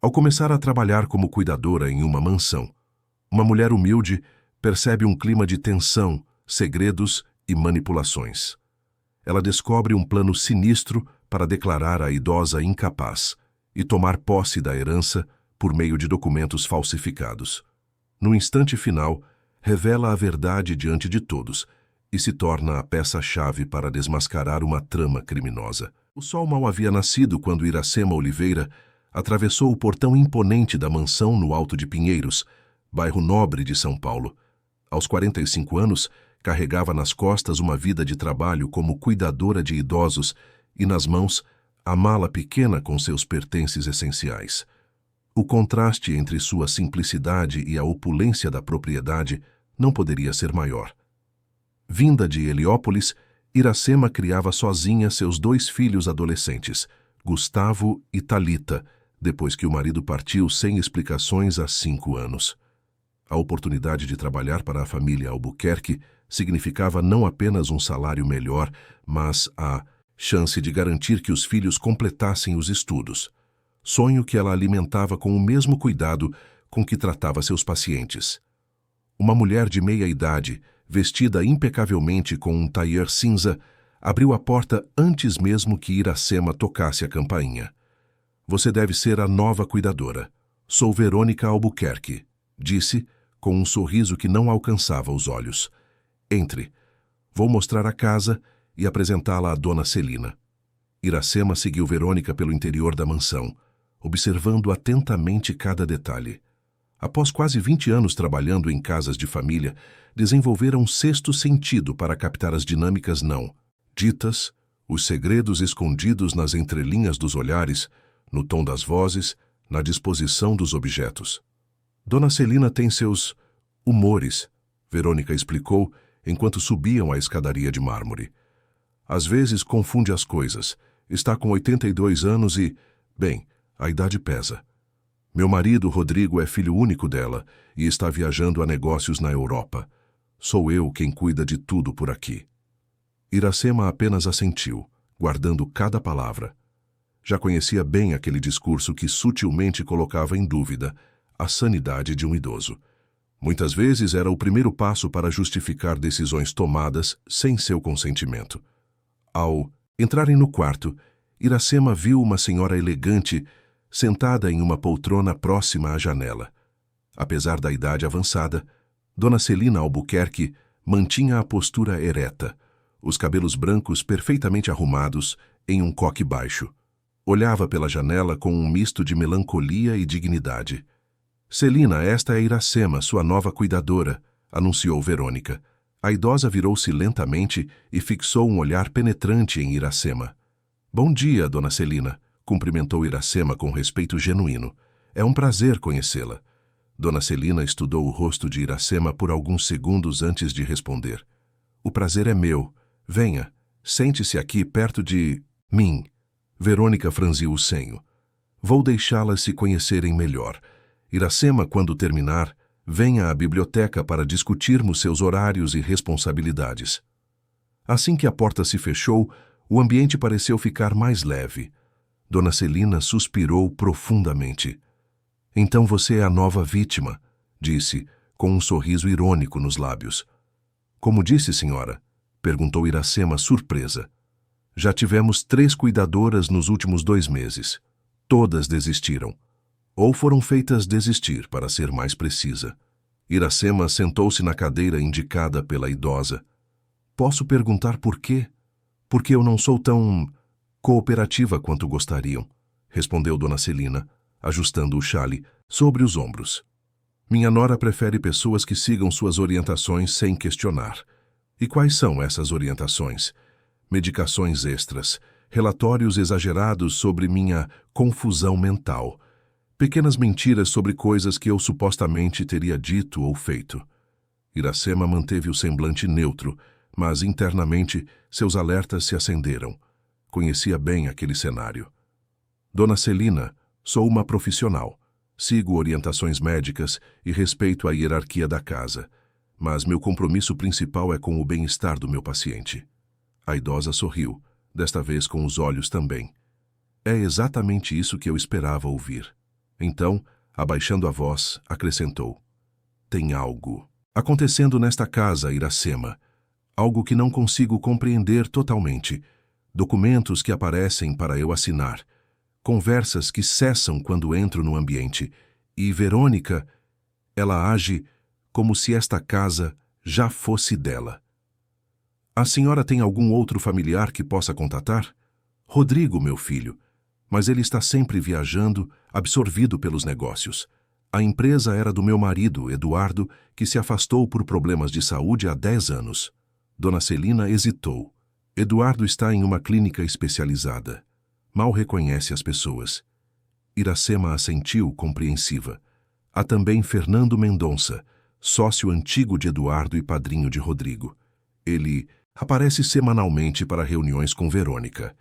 Ao começar a trabalhar como cuidadora em uma mansão, uma mulher humilde percebe um clima de tensão, segredos e manipulações. Ela descobre um plano sinistro para declarar a idosa incapaz e tomar posse da herança por meio de documentos falsificados. No instante final, revela a verdade diante de todos e se torna a peça-chave para desmascarar uma trama criminosa. O sol mal havia nascido quando Iracema Oliveira atravessou o portão imponente da mansão no Alto de Pinheiros, bairro nobre de São Paulo. Aos 45 anos, carregava nas costas uma vida de trabalho como cuidadora de idosos e nas mãos a mala pequena com seus pertences essenciais. O contraste entre sua simplicidade e a opulência da propriedade não poderia ser maior. Vinda de Heliópolis, Iracema criava sozinha seus 2 filhos adolescentes, Gustavo e Thalita, depois que o marido partiu sem explicações há 5 anos. A oportunidade de trabalhar para a família Albuquerque significava não apenas um salário melhor, mas a chance de garantir que os filhos completassem os estudos. Sonho que ela alimentava com o mesmo cuidado com que tratava seus pacientes. Uma mulher de meia idade, vestida impecavelmente com um tailleur cinza, abriu a porta antes mesmo que Iracema tocasse a campainha. "Você deve ser a nova cuidadora. Sou Verônica Albuquerque", disse, com um sorriso que não alcançava os olhos. "Entre. Vou mostrar a casa e apresentá-la à dona Celina." Iracema seguiu Verônica pelo interior da mansão, observando atentamente cada detalhe. Após quase 20 anos trabalhando em casas de família, desenvolvera um sexto sentido para captar as dinâmicas não ditas, os segredos escondidos nas entrelinhas dos olhares, no tom das vozes, na disposição dos objetos. "Dona Celina tem seus humores", Verônica explicou enquanto subiam a escadaria de mármore. "Às vezes confunde as coisas. Está com 82 anos e, bem, a idade pesa. Meu marido, Rodrigo, é filho único dela e está viajando a negócios na Europa. Sou eu quem cuida de tudo por aqui." Iracema apenas assentiu, guardando cada palavra. Já conhecia bem aquele discurso que sutilmente colocava em dúvida a sanidade de um idoso. Muitas vezes era o primeiro passo para justificar decisões tomadas sem seu consentimento. Ao entrarem no quarto, Iracema viu uma senhora elegante sentada em uma poltrona próxima à janela. Apesar da idade avançada, Dona Celina Albuquerque mantinha a postura ereta, os cabelos brancos perfeitamente arrumados em um coque baixo. Olhava pela janela com um misto de melancolia e dignidade. "Celina, esta é Iracema, sua nova cuidadora", anunciou Verônica. A idosa virou-se lentamente e fixou um olhar penetrante em Iracema. "Bom dia, Dona Celina", cumprimentou Iracema com respeito genuíno. "É um prazer conhecê-la." Dona Celina estudou o rosto de Iracema por alguns segundos antes de responder. "O prazer é meu. Venha, sente-se aqui perto de mim." Verônica franziu o senho. "Vou deixá-las se conhecerem melhor. Iracema, quando terminar, venha à biblioteca para discutirmos seus horários e responsabilidades." Assim que a porta se fechou, o ambiente pareceu ficar mais leve. Dona Celina suspirou profundamente. "Então você é a nova vítima", disse, com um sorriso irônico nos lábios. "Como disse, senhora?", perguntou Iracema surpresa. "Já tivemos 3 cuidadoras nos últimos 2 meses. Todas desistiram. Ou foram feitas desistir, para ser mais precisa." Iracema sentou-se na cadeira indicada pela idosa. "Posso perguntar por quê? Porque eu não sou tão cooperativa quanto gostariam", respondeu Dona Celina, ajustando o xale sobre os ombros. "Minha nora prefere pessoas que sigam suas orientações sem questionar." "E quais são essas orientações?" "Medicações extras, relatórios exagerados sobre minha confusão mental, pequenas mentiras sobre coisas que eu supostamente teria dito ou feito." Iracema manteve o semblante neutro, mas internamente seus alertas se acenderam. Conhecia bem aquele cenário. "Dona Celina, sou uma profissional. Sigo orientações médicas e respeito a hierarquia da casa, mas meu compromisso principal é com o bem-estar do meu paciente." A idosa sorriu, desta vez com os olhos também. "É exatamente isso que eu esperava ouvir." Então, abaixando a voz, acrescentou: tem algo acontecendo nesta casa, Iracema. Algo que não consigo compreender totalmente. Documentos que aparecem para eu assinar. Conversas que cessam quando entro no ambiente. E Verônica, ela age como se esta casa já fosse dela. A senhora tem algum outro familiar que possa contatar? Rodrigo, meu filho. Mas ele está sempre viajando, absorvido pelos negócios. A empresa era do meu marido, Eduardo, que se afastou por problemas de saúde há 10 anos. Dona Celina hesitou. Eduardo está em uma clínica especializada. Mal reconhece as pessoas. Iracema assentiu, compreensiva. Há também Fernando Mendonça, sócio antigo de Eduardo e padrinho de Rodrigo. Ele aparece semanalmente para reuniões com Verônica.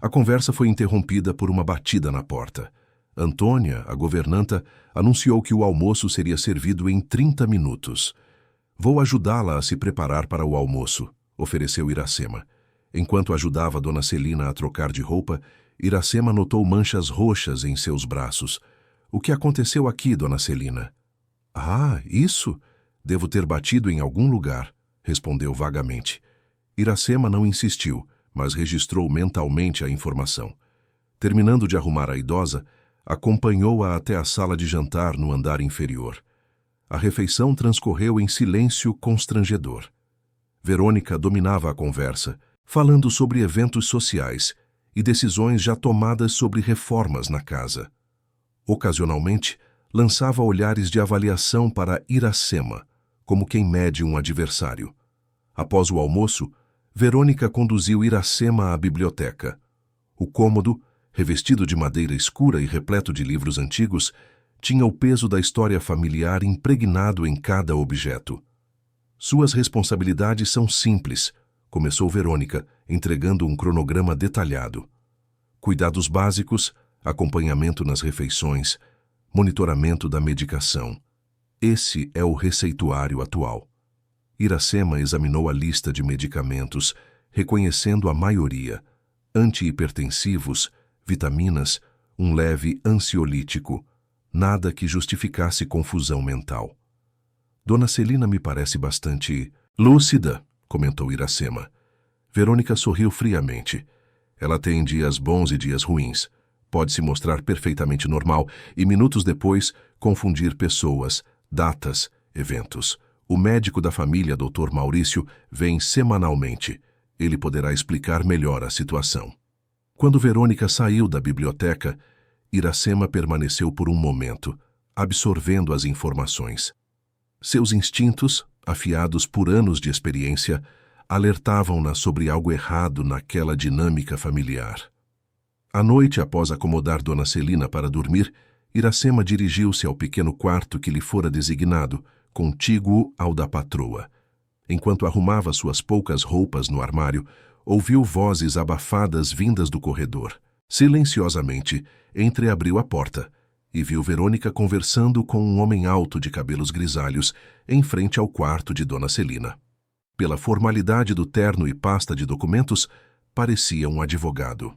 A conversa foi interrompida por uma batida na porta. Antônia, a governanta, anunciou que o almoço seria servido em 30 minutos. Vou ajudá-la a se preparar para o almoço, ofereceu Iracema. Enquanto ajudava Dona Celina a trocar de roupa, Iracema notou manchas roxas em seus braços. O que aconteceu aqui, Dona Celina? Ah, isso? Devo ter batido em algum lugar, respondeu vagamente. Iracema não insistiu, mas registrou mentalmente a informação. Terminando de arrumar a idosa, acompanhou-a até a sala de jantar no andar inferior. A refeição transcorreu em silêncio constrangedor. Verônica dominava a conversa, falando sobre eventos sociais e decisões já tomadas sobre reformas na casa. Ocasionalmente, lançava olhares de avaliação para Iracema, como quem mede um adversário. Após o almoço, Verônica conduziu Iracema à biblioteca. O cômodo, revestido de madeira escura e repleto de livros antigos, tinha o peso da história familiar impregnado em cada objeto. Suas responsabilidades são simples, começou Verônica, entregando um cronograma detalhado. Cuidados básicos, acompanhamento nas refeições, monitoramento da medicação. Esse é o receituário atual. Iracema examinou a lista de medicamentos, reconhecendo a maioria: antihipertensivos, vitaminas, um leve ansiolítico. Nada que justificasse confusão mental. Dona Celina me parece bastante lúcida, comentou Iracema. Verônica sorriu friamente. Ela tem dias bons e dias ruins. Pode se mostrar perfeitamente normal e, minutos depois, confundir pessoas, datas, eventos. O médico da família, Dr. Maurício, vem semanalmente. Ele poderá explicar melhor a situação. Quando Verônica saiu da biblioteca, Iracema permaneceu por um momento, absorvendo as informações. Seus instintos, afiados por anos de experiência, alertavam-na sobre algo errado naquela dinâmica familiar. À noite, após acomodar Dona Celina para dormir, Iracema dirigiu-se ao pequeno quarto que lhe fora designado, contíguo ao da patroa. Enquanto arrumava suas poucas roupas no armário, ouviu vozes abafadas vindas do corredor. Silenciosamente, entreabriu a porta e viu Verônica conversando com um homem alto de cabelos grisalhos em frente ao quarto de Dona Celina. Pela formalidade do terno e pasta de documentos, parecia um advogado.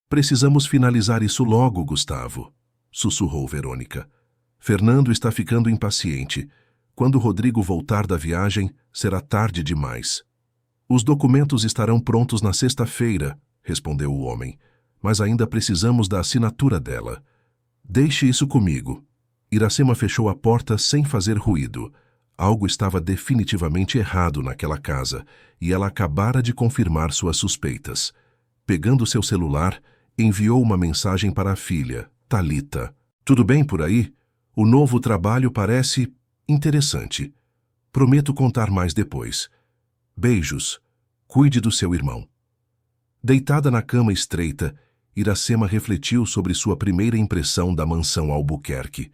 Precisamos finalizar isso logo, Gustavo, sussurrou Verônica. Fernando está ficando impaciente. Quando Rodrigo voltar da viagem, será tarde demais. Os documentos estarão prontos na sexta-feira, respondeu o homem. Mas ainda precisamos da assinatura dela. Deixe isso comigo. Iracema fechou a porta sem fazer ruído. Algo estava definitivamente errado naquela casa, e ela acabara de confirmar suas suspeitas. Pegando seu celular, enviou uma mensagem para a filha, Thalita. Tudo bem por aí? O novo trabalho parece interessante. Prometo contar mais depois. Beijos. Cuide do seu irmão. Deitada na cama estreita, Iracema refletiu sobre sua primeira impressão da mansão Albuquerque.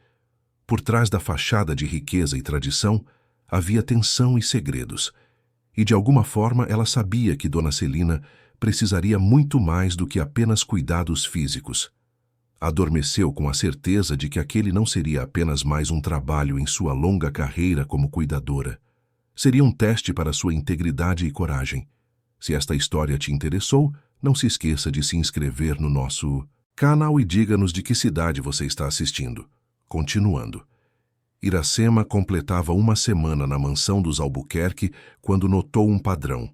Por trás da fachada de riqueza e tradição, havia tensão e segredos. E de alguma forma ela sabia que Dona Celina precisaria muito mais do que apenas cuidados físicos. Adormeceu com a certeza de que aquele não seria apenas mais um trabalho em sua longa carreira como cuidadora. Seria um teste para sua integridade e coragem. Se esta história te interessou, não se esqueça de se inscrever no nosso Canal e diga-nos de que cidade você está assistindo. Continuando. Iracema completava uma semana na mansão dos Albuquerque quando notou um padrão.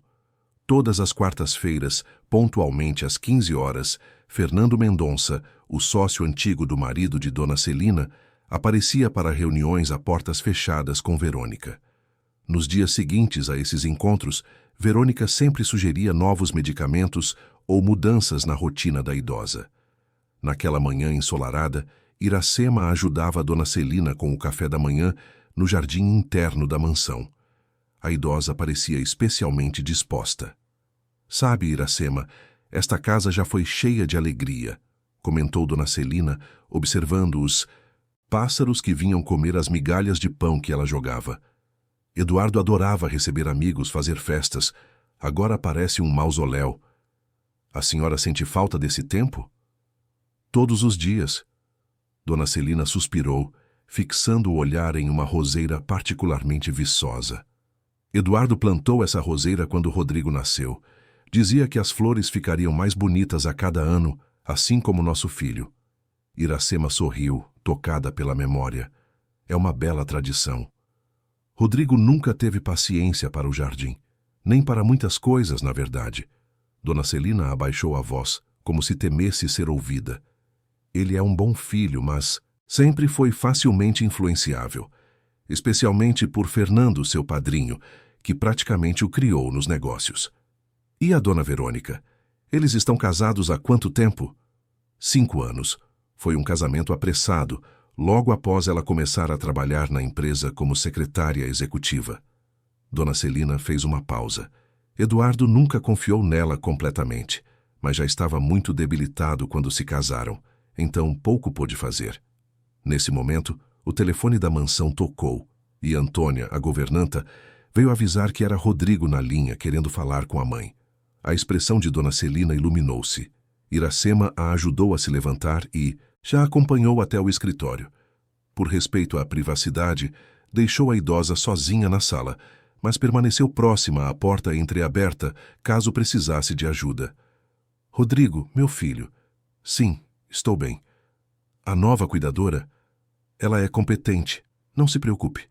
Todas as quartas-feiras, pontualmente às 15 horas, Fernando Mendonça, o sócio antigo do marido de Dona Celina, aparecia para reuniões a portas fechadas com Verônica. Nos dias seguintes a esses encontros, Verônica sempre sugeria novos medicamentos ou mudanças na rotina da idosa. Naquela manhã ensolarada, Iracema ajudava a Dona Celina com o café da manhã no jardim interno da mansão. A idosa parecia especialmente disposta. Sabe, Iracema, esta casa já foi cheia de alegria, comentou Dona Celina, observando os pássaros que vinham comer as migalhas de pão que ela jogava. Eduardo adorava receber amigos, fazer festas. Agora parece um mausoléu. A senhora sente falta desse tempo? Todos os dias. Dona Celina suspirou, fixando o olhar em uma roseira particularmente viçosa. Eduardo plantou essa roseira quando Rodrigo nasceu. Dizia que as flores ficariam mais bonitas a cada ano, assim como nosso filho. Iracema sorriu, tocada pela memória. É uma bela tradição. Rodrigo nunca teve paciência para o jardim, nem para muitas coisas, na verdade. Dona Celina abaixou a voz, como se temesse ser ouvida. Ele é um bom filho, mas sempre foi facilmente influenciável, especialmente por Fernando, seu padrinho, que praticamente o criou nos negócios. E a Dona Verônica? Eles estão casados há quanto tempo? 5 anos. Foi um casamento apressado, logo após ela começar a trabalhar na empresa como secretária executiva. Dona Celina fez uma pausa. Eduardo nunca confiou nela completamente, mas já estava muito debilitado quando se casaram, então pouco pôde fazer. Nesse momento, o telefone da mansão tocou e Antônia, a governanta, veio avisar que era Rodrigo na linha querendo falar com a mãe. A expressão de Dona Celina iluminou-se. Iracema a ajudou a se levantar e já acompanhou até o escritório. Por respeito à privacidade, deixou a idosa sozinha na sala, mas permaneceu próxima à porta entreaberta caso precisasse de ajuda. Rodrigo, meu filho. Sim, estou bem. A nova cuidadora? Ela é competente. Não se preocupe.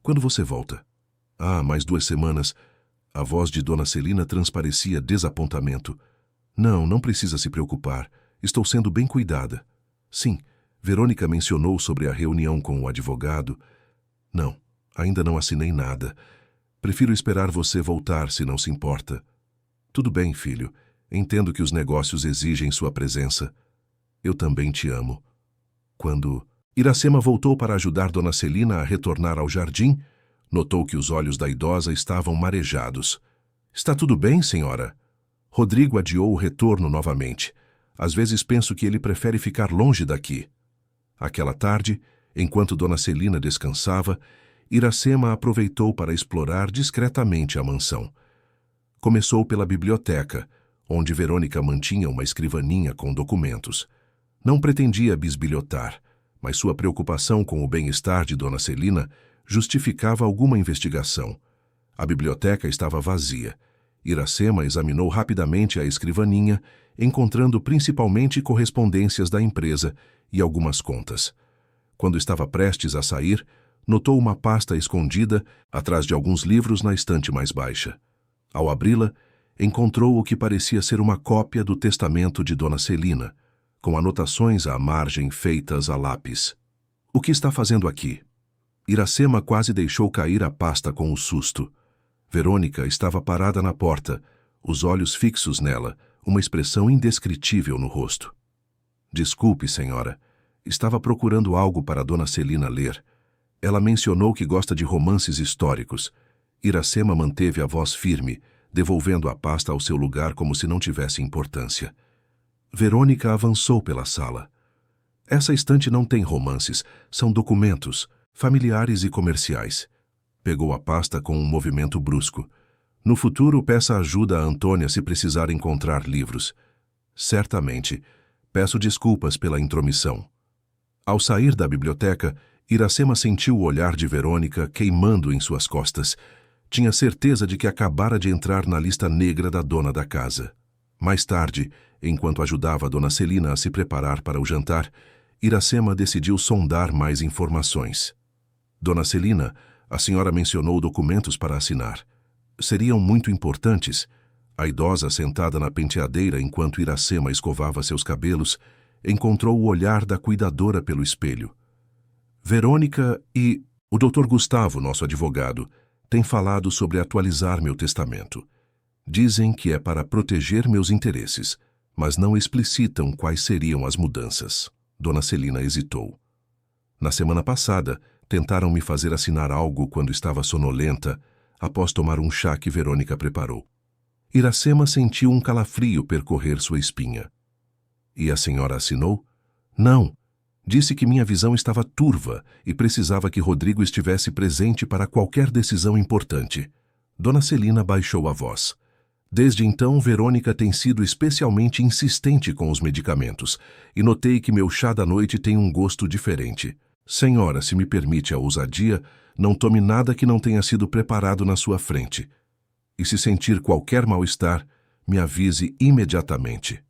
Quando você volta? Mais 2 semanas. A voz de Dona Celina transparecia desapontamento. Não precisa se preocupar. Estou sendo bem cuidada. Sim, Verônica mencionou sobre a reunião com o advogado. Não, ainda não assinei nada. Prefiro esperar você voltar, se não se importa. Tudo bem, filho. Entendo que os negócios exigem sua presença. Eu também te amo. Quando Iracema voltou para ajudar Dona Celina a retornar ao jardim, notou que os olhos da idosa estavam marejados. Está tudo bem, senhora? Rodrigo adiou o retorno novamente. Às vezes penso que ele prefere ficar longe daqui. Aquela tarde, enquanto Dona Celina descansava, Iracema aproveitou para explorar discretamente a mansão. Começou pela biblioteca, onde Verônica mantinha uma escrivaninha com documentos. Não pretendia bisbilhotar, mas sua preocupação com o bem-estar de Dona Celina justificava alguma investigação. A biblioteca estava vazia. Iracema examinou rapidamente a escrivaninha, encontrando principalmente correspondências da empresa e algumas contas. Quando estava prestes a sair, notou uma pasta escondida atrás de alguns livros na estante mais baixa. Ao abri-la, encontrou o que parecia ser uma cópia do testamento de Dona Celina, com anotações à margem feitas a lápis. O que está fazendo aqui? Iracema quase deixou cair a pasta com o susto. Verônica estava parada na porta, os olhos fixos nela, uma expressão indescritível no rosto. Desculpe, senhora. Estava procurando algo para Dona Celina ler. Ela mencionou que gosta de romances históricos. Iracema manteve a voz firme, devolvendo a pasta ao seu lugar como se não tivesse importância. Verônica avançou pela sala. Essa estante não tem romances, são documentos, familiares e comerciais. Pegou a pasta com um movimento brusco. No futuro, peça ajuda a Antônia se precisar encontrar livros. Certamente. Peço desculpas pela intromissão. Ao sair da biblioteca, Iracema sentiu o olhar de Verônica queimando em suas costas. Tinha certeza de que acabara de entrar na lista negra da dona da casa. Mais tarde, enquanto ajudava Dona Celina a se preparar para o jantar, Iracema decidiu sondar mais informações. Dona Celina, a senhora mencionou documentos para assinar. Seriam muito importantes. A idosa, sentada na penteadeira enquanto Iracema escovava seus cabelos, encontrou o olhar da cuidadora pelo espelho. Verônica e o Dr. Gustavo, nosso advogado, têm falado sobre atualizar meu testamento. Dizem que é para proteger meus interesses, mas não explicitam quais seriam as mudanças. Dona Celina hesitou. Na semana passada, tentaram me fazer assinar algo quando estava sonolenta, após tomar um chá que Verônica preparou. Iracema sentiu um calafrio percorrer sua espinha. E a senhora assinou? Não. Disse que minha visão estava turva e precisava que Rodrigo estivesse presente para qualquer decisão importante. Dona Celina baixou a voz. Desde então, Verônica tem sido especialmente insistente com os medicamentos, e notei que meu chá da noite tem um gosto diferente. Senhora, se me permite a ousadia, não tome nada que não tenha sido preparado na sua frente. E se sentir qualquer mal-estar, me avise imediatamente.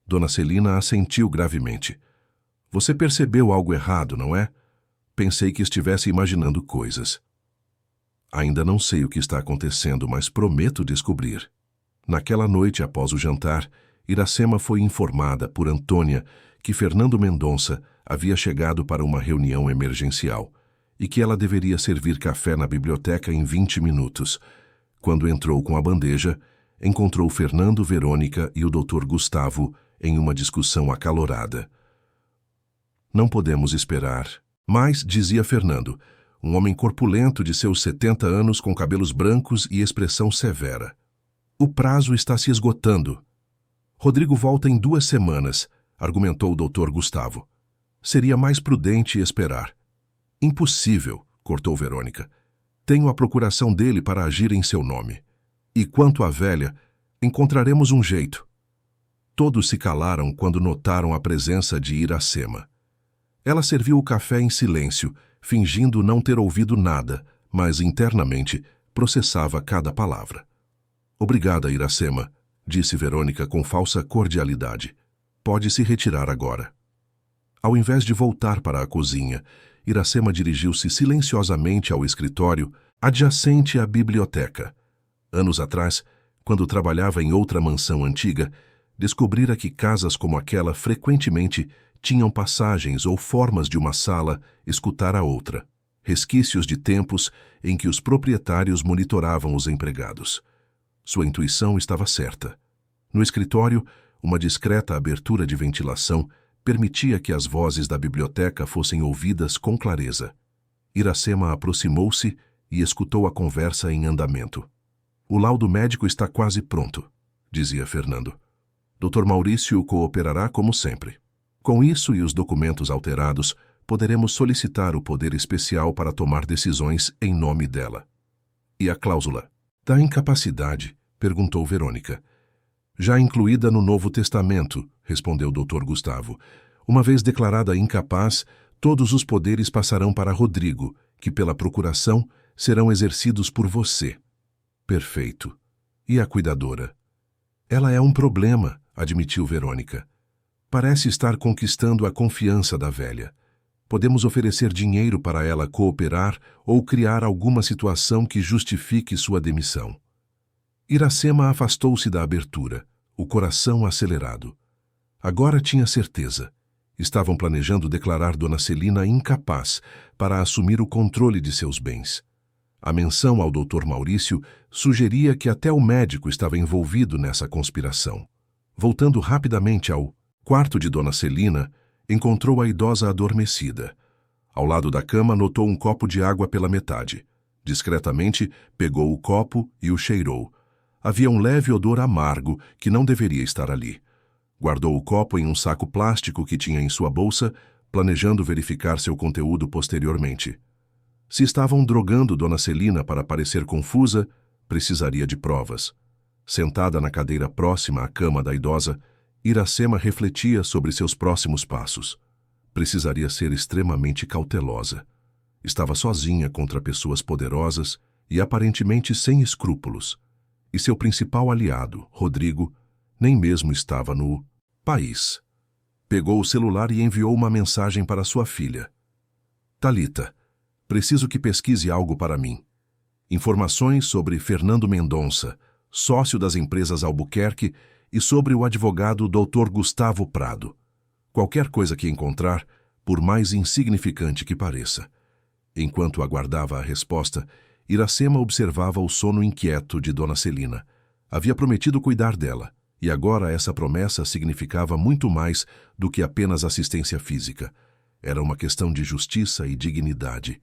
Dona Celina assentiu gravemente. Você percebeu algo errado, não é? Pensei que estivesse imaginando coisas. Ainda não sei o que está acontecendo, mas prometo descobrir. Naquela noite, após o jantar, Iracema foi informada por Antônia que Fernando Mendonça havia chegado para uma reunião emergencial e que ela deveria servir café na biblioteca em 20 minutos. Quando entrou com a bandeja, encontrou Fernando, Verônica e o Dr. Gustavo em uma discussão acalorada. Não podemos esperar. Mas, dizia Fernando, um homem corpulento de seus 70 anos com cabelos brancos e expressão severa. O prazo está se esgotando. Rodrigo volta em 2 semanas, argumentou o Dr. Gustavo. Seria mais prudente esperar. Impossível, cortou Verônica. Tenho a procuração dele para agir em seu nome. E quanto à velha, encontraremos um jeito. Todos se calaram quando notaram a presença de Iracema. Ela serviu o café em silêncio, fingindo não ter ouvido nada, mas internamente processava cada palavra. Obrigada, Iracema, disse Verônica com falsa cordialidade. Pode se retirar agora. Ao invés de voltar para a cozinha, Iracema dirigiu-se silenciosamente ao escritório adjacente à biblioteca. Anos atrás, quando trabalhava em outra mansão antiga, descobrira que casas como aquela frequentemente tinham passagens ou formas de uma sala escutar a outra, resquícios de tempos em que os proprietários monitoravam os empregados. Sua intuição estava certa. No escritório, uma discreta abertura de ventilação permitia que as vozes da biblioteca fossem ouvidas com clareza. Iracema aproximou-se e escutou a conversa em andamento. O laudo médico está quase pronto, dizia Fernando. Dr. Maurício cooperará como sempre. Com isso e os documentos alterados, poderemos solicitar o poder especial para tomar decisões em nome dela. E a cláusula da incapacidade? Perguntou Verônica. Já incluída no Novo Testamento, respondeu Dr. Gustavo. Uma vez declarada incapaz, todos os poderes passarão para Rodrigo, que pela procuração serão exercidos por você. Perfeito. E a cuidadora? Ela é um problema, admitiu Verônica. Parece estar conquistando a confiança da velha. Podemos oferecer dinheiro para ela cooperar ou criar alguma situação que justifique sua demissão. Iracema afastou-se da abertura, o coração acelerado. Agora tinha certeza. Estavam planejando declarar Dona Celina incapaz para assumir o controle de seus bens. A menção ao Dr. Maurício sugeria que até o médico estava envolvido nessa conspiração. Voltando rapidamente ao quarto de Dona Celina, encontrou a idosa adormecida. Ao lado da cama, notou um copo de água pela metade. Discretamente, pegou o copo e o cheirou. Havia um leve odor amargo que não deveria estar ali. Guardou o copo em um saco plástico que tinha em sua bolsa, planejando verificar seu conteúdo posteriormente. Se estavam drogando Dona Celina para parecer confusa, precisaria de provas. Sentada na cadeira próxima à cama da idosa, Iracema refletia sobre seus próximos passos. Precisaria ser extremamente cautelosa. Estava sozinha contra pessoas poderosas e aparentemente sem escrúpulos. E seu principal aliado, Rodrigo, Nem mesmo estava no país. Pegou o celular e enviou uma mensagem para sua filha. Talita, preciso que pesquise algo para mim. Informações sobre Fernando Mendonça, sócio das empresas Albuquerque, e sobre o advogado Dr. Gustavo Prado. Qualquer coisa que encontrar, por mais insignificante que pareça. Enquanto aguardava a resposta, Iracema observava o sono inquieto de Dona Celina. Havia prometido cuidar dela, e agora essa promessa significava muito mais do que apenas assistência física. Era uma questão de justiça e dignidade.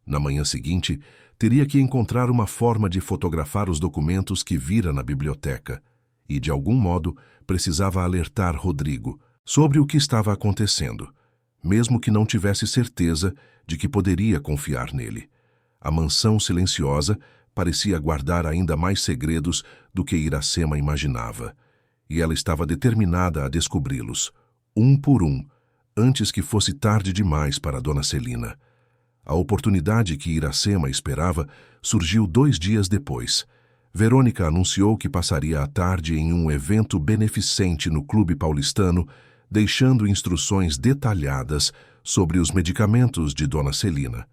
Na manhã seguinte, teria que encontrar uma forma de fotografar os documentos que vira na biblioteca e, de algum modo, precisava alertar Rodrigo sobre o que estava acontecendo, mesmo que não tivesse certeza de que poderia confiar nele. A mansão silenciosa parecia guardar ainda mais segredos do que Iracema imaginava, e ela estava determinada a descobri-los, um por um, antes que fosse tarde demais para Dona Celina. A oportunidade que Iracema esperava surgiu 2 dias depois. Verônica anunciou que passaria a tarde em um evento beneficente no Clube Paulistano, deixando instruções detalhadas sobre os medicamentos de Dona Celina.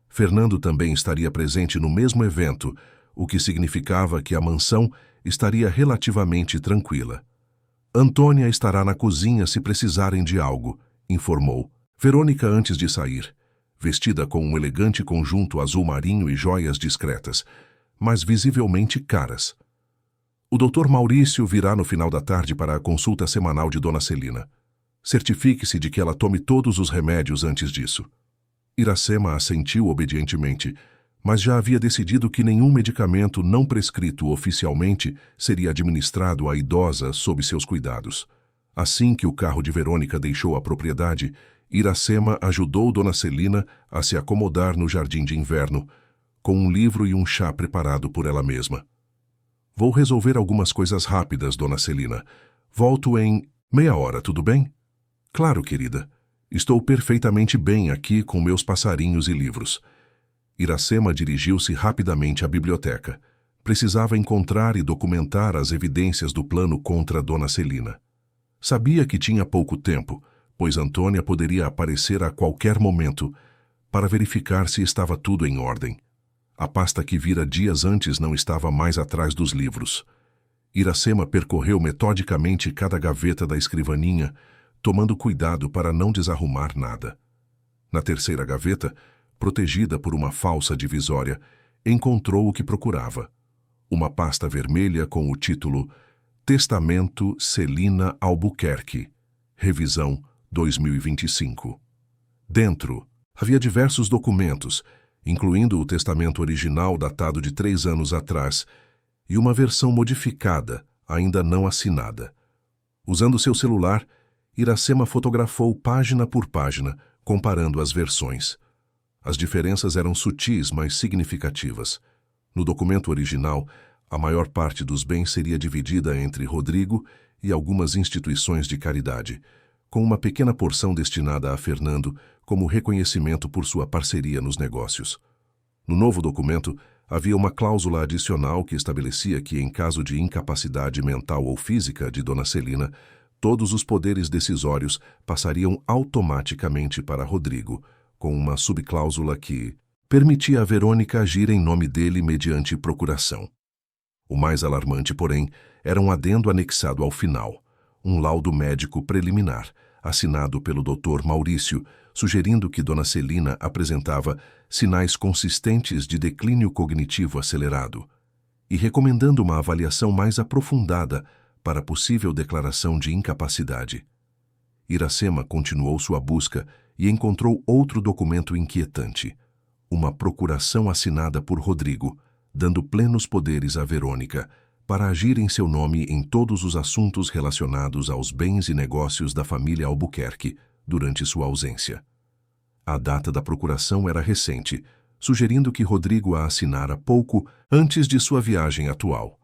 Fernando também estaria presente no mesmo evento, o que significava que a mansão estaria relativamente tranquila. Antônia estará na cozinha se precisarem de algo, informou Verônica antes de sair, vestida com um elegante conjunto azul marinho e joias discretas, mas visivelmente caras. O Dr. Maurício virá no final da tarde para a consulta semanal de Dona Celina. Certifique-se de que ela tome todos os remédios antes disso. Iracema assentiu obedientemente, mas já havia decidido que nenhum medicamento não prescrito oficialmente seria administrado à idosa sob seus cuidados. Assim que o carro de Verônica deixou a propriedade, Iracema ajudou Dona Celina a se acomodar no jardim de inverno, com um livro e um chá preparado por ela mesma. Vou resolver algumas coisas rápidas, Dona Celina. Volto em meia hora, tudo bem? Claro, querida. Estou perfeitamente bem aqui com meus passarinhos e livros. Iracema dirigiu-se rapidamente à biblioteca. Precisava encontrar e documentar as evidências do plano contra Dona Celina. Sabia que tinha pouco tempo, pois Antônia poderia aparecer a qualquer momento para verificar se estava tudo em ordem. A pasta que vira dias antes não estava mais atrás dos livros. Iracema percorreu metodicamente cada gaveta da escrivaninha, tomando cuidado para não desarrumar nada. Na terceira gaveta, protegida por uma falsa divisória, encontrou o que procurava. Uma pasta vermelha com o título Testamento Celina Albuquerque, revisão 2025. Dentro, havia diversos documentos, incluindo o testamento original datado de 3 anos atrás e uma versão modificada, ainda não assinada. Usando seu celular, Iracema fotografou página por página, comparando as versões. As diferenças eram sutis, mas significativas. No documento original, a maior parte dos bens seria dividida entre Rodrigo e algumas instituições de caridade, com uma pequena porção destinada a Fernando como reconhecimento por sua parceria nos negócios. No novo documento, havia uma cláusula adicional que estabelecia que, em caso de incapacidade mental ou física de Dona Celina, todos os poderes decisórios passariam automaticamente para Rodrigo, com uma subcláusula que permitia a Verônica agir em nome dele mediante procuração. O mais alarmante, porém, era um adendo anexado ao final, um laudo médico preliminar, assinado pelo Dr. Maurício, sugerindo que Dona Celina apresentava sinais consistentes de declínio cognitivo acelerado e recomendando uma avaliação mais aprofundada para possível declaração de incapacidade. Iracema continuou sua busca e encontrou outro documento inquietante, uma procuração assinada por Rodrigo, dando plenos poderes a Verônica para agir em seu nome em todos os assuntos relacionados aos bens e negócios da família Albuquerque durante sua ausência. A data da procuração era recente, sugerindo que Rodrigo a assinara pouco antes de sua viagem atual.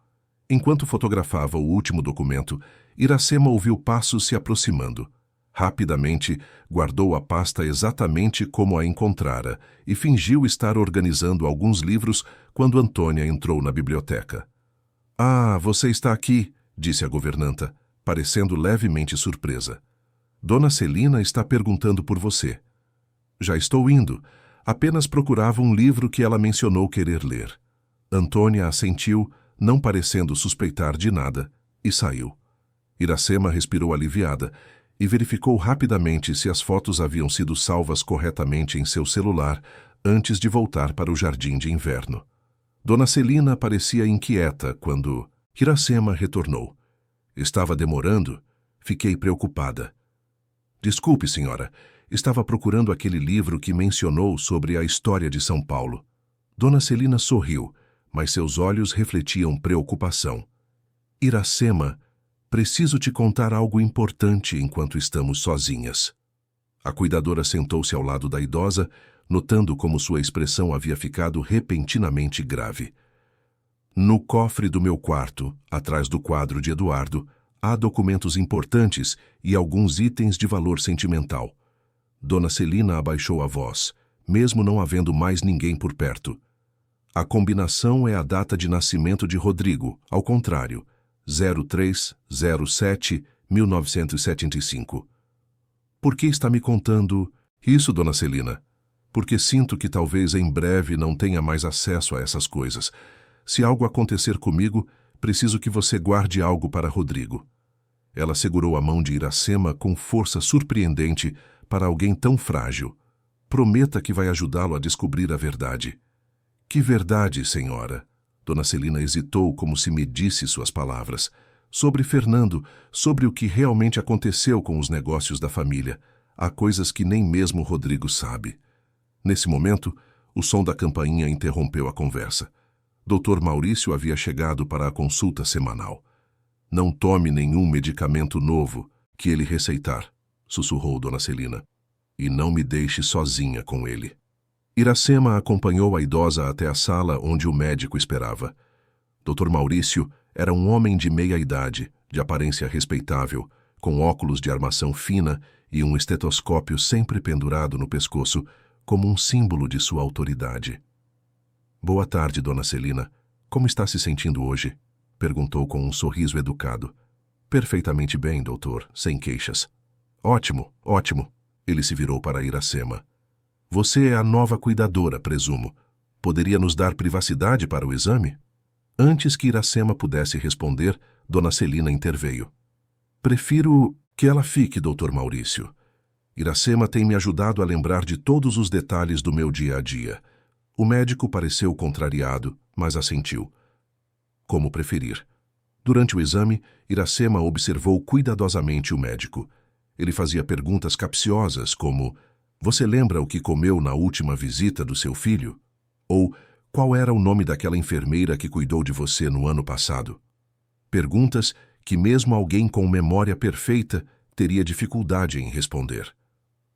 Enquanto fotografava o último documento, Iracema ouviu passos se aproximando. Rapidamente, guardou a pasta exatamente como a encontrara e fingiu estar organizando alguns livros quando Antônia entrou na biblioteca. "Ah, você está aqui", disse a governanta. parecendo levemente surpresa. Dona Celina está perguntando por você. Já estou indo. Apenas procurava um livro que ela mencionou querer ler. Antônia assentiu, não parecendo suspeitar de nada, e saiu. Iracema respirou aliviada e verificou rapidamente se as fotos haviam sido salvas corretamente em seu celular antes de voltar para o jardim de inverno. Dona Celina parecia inquieta quando Iracema retornou. Estava demorando? Fiquei preocupada. Desculpe, senhora. Estava procurando aquele livro que mencionou sobre a história de São Paulo. Dona Celina sorriu, mas seus olhos refletiam preocupação. Iracema, preciso te contar algo importante enquanto estamos sozinhas. A cuidadora sentou-se ao lado da idosa, notando como sua expressão havia ficado repentinamente grave. No cofre do meu quarto, atrás do quadro de Eduardo, há documentos importantes e alguns itens de valor sentimental. Dona Celina abaixou a voz, mesmo não havendo mais ninguém por perto. A combinação é a data de nascimento de Rodrigo, ao contrário, 03/07/1975. Por que está me contando isso, Dona Celina? Porque sinto que talvez em breve não tenha mais acesso a essas coisas. Se algo acontecer comigo, preciso que você guarde algo para Rodrigo. Ela segurou a mão de Iracema com força surpreendente para alguém tão frágil. Prometa que vai ajudá-lo a descobrir a verdade. Que verdade, senhora? Dona Celina hesitou como se medisse suas palavras. Sobre Fernando, sobre o que realmente aconteceu com os negócios da família. Há coisas que nem mesmo Rodrigo sabe. Nesse momento, o som da campainha interrompeu a conversa. Dr. Maurício havia chegado para a consulta semanal. Não tome nenhum medicamento novo que ele receitar, sussurrou Dona Celina. E não me deixe sozinha com ele. Iracema acompanhou a idosa até a sala onde o médico esperava. Dr. Maurício era um homem de meia idade, de aparência respeitável, com óculos de armação fina e um estetoscópio sempre pendurado no pescoço, como um símbolo de sua autoridade. Boa tarde, Dona Celina. Como está se sentindo hoje? Perguntou com um sorriso educado. Perfeitamente bem, doutor, sem queixas. Ótimo, ótimo. Ele se virou para Iracema. Você é a nova cuidadora, presumo. Poderia nos dar privacidade para o exame? Antes que Iracema pudesse responder, Dona Celina interveio. Prefiro que ela fique, Dr. Maurício. Iracema tem me ajudado a lembrar de todos os detalhes do meu dia a dia. O médico pareceu contrariado, mas assentiu. Como preferir. Durante o exame, Iracema observou cuidadosamente o médico. Ele fazia perguntas capciosas como: você lembra o que comeu na última visita do seu filho? Ou qual era o nome daquela enfermeira que cuidou de você no ano passado? Perguntas que mesmo alguém com memória perfeita teria dificuldade em responder.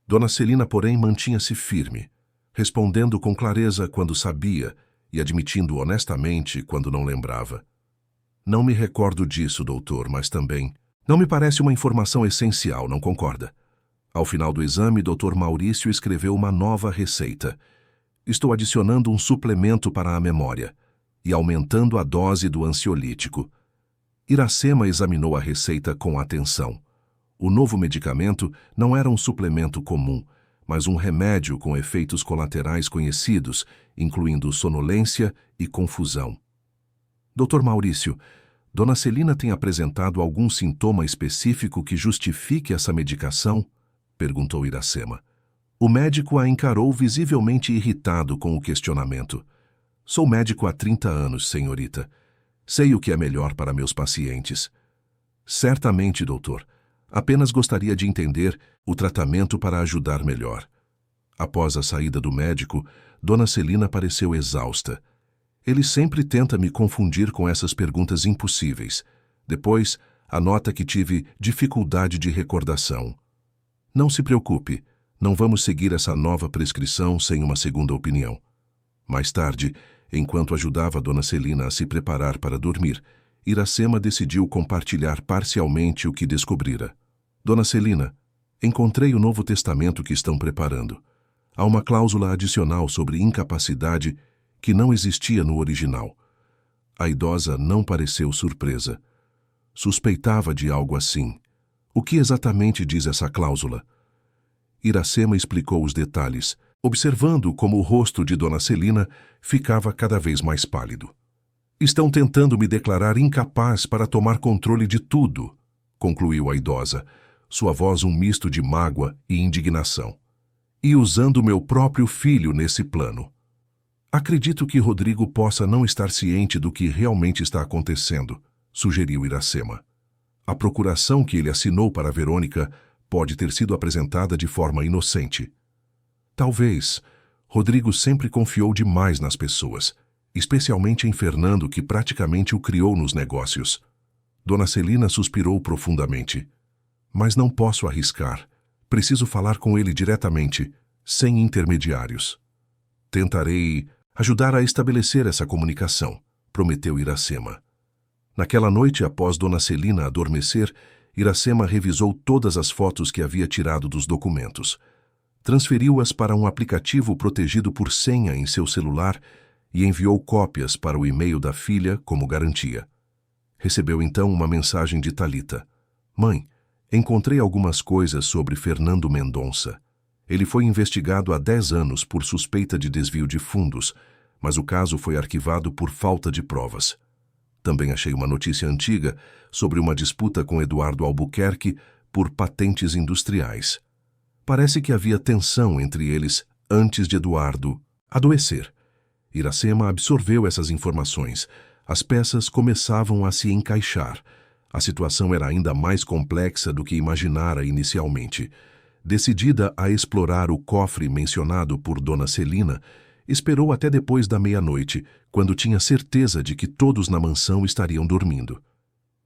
Dona Celina, porém, mantinha-se firme, respondendo com clareza quando sabia e admitindo honestamente quando não lembrava. Não me recordo disso, doutor, mas também não me parece uma informação essencial, não concorda? Ao final do exame, Dr. Maurício escreveu uma nova receita. Estou adicionando um suplemento para a memória e aumentando a dose do ansiolítico. Iracema examinou a receita com atenção. O novo medicamento não era um suplemento comum, mas um remédio com efeitos colaterais conhecidos, incluindo sonolência e confusão. Dr. Maurício, Dona Celina tem apresentado algum sintoma específico que justifique essa medicação? Perguntou Iracema. O médico a encarou visivelmente irritado com o questionamento. Sou médico há 30 anos, senhorita. Sei o que é melhor para meus pacientes. Certamente, doutor. Apenas gostaria de entender o tratamento para ajudar melhor. Após a saída do médico, Dona Celina pareceu exausta. Ele sempre tenta me confundir com essas perguntas impossíveis. Depois, anota que tive dificuldade de recordação. Não se preocupe, não vamos seguir essa nova prescrição sem uma segunda opinião. Mais tarde, enquanto ajudava Dona Celina a se preparar para dormir, Iracema decidiu compartilhar parcialmente o que descobrira. Dona Celina, encontrei o Novo Testamento que estão preparando. Há uma cláusula adicional sobre incapacidade que não existia no original. A idosa não pareceu surpresa. Suspeitava de algo assim. O que exatamente diz essa cláusula? Iracema explicou os detalhes, observando como o rosto de Dona Celina ficava cada vez mais pálido. Estão tentando me declarar incapaz para tomar controle de tudo, concluiu a idosa, sua voz um misto de mágoa e indignação. E usando meu próprio filho nesse plano. Acredito que Rodrigo possa não estar ciente do que realmente está acontecendo, sugeriu Iracema. A procuração que ele assinou para Verônica pode ter sido apresentada de forma inocente. Talvez. Rodrigo sempre confiou demais nas pessoas, especialmente em Fernando, que praticamente o criou nos negócios. Dona Celina suspirou profundamente. Mas não posso arriscar. Preciso falar com ele diretamente, sem intermediários. Tentarei ajudar a estabelecer essa comunicação, prometeu Iracema. Naquela noite, após Dona Celina adormecer, Iracema revisou todas as fotos que havia tirado dos documentos. Transferiu-as para um aplicativo protegido por senha em seu celular e enviou cópias para o e-mail da filha como garantia. Recebeu então uma mensagem de Thalita. Mãe, encontrei algumas coisas sobre Fernando Mendonça. Ele foi investigado há 10 anos por suspeita de desvio de fundos, mas o caso foi arquivado por falta de provas. Também achei uma notícia antiga sobre uma disputa com Eduardo Albuquerque por patentes industriais. Parece que havia tensão entre eles antes de Eduardo adoecer. Iracema absorveu essas informações. As peças começavam a se encaixar. A situação era ainda mais complexa do que imaginara inicialmente. Decidida a explorar o cofre mencionado por Dona Celina, esperou até depois da meia-noite, quando tinha certeza de que todos na mansão estariam dormindo.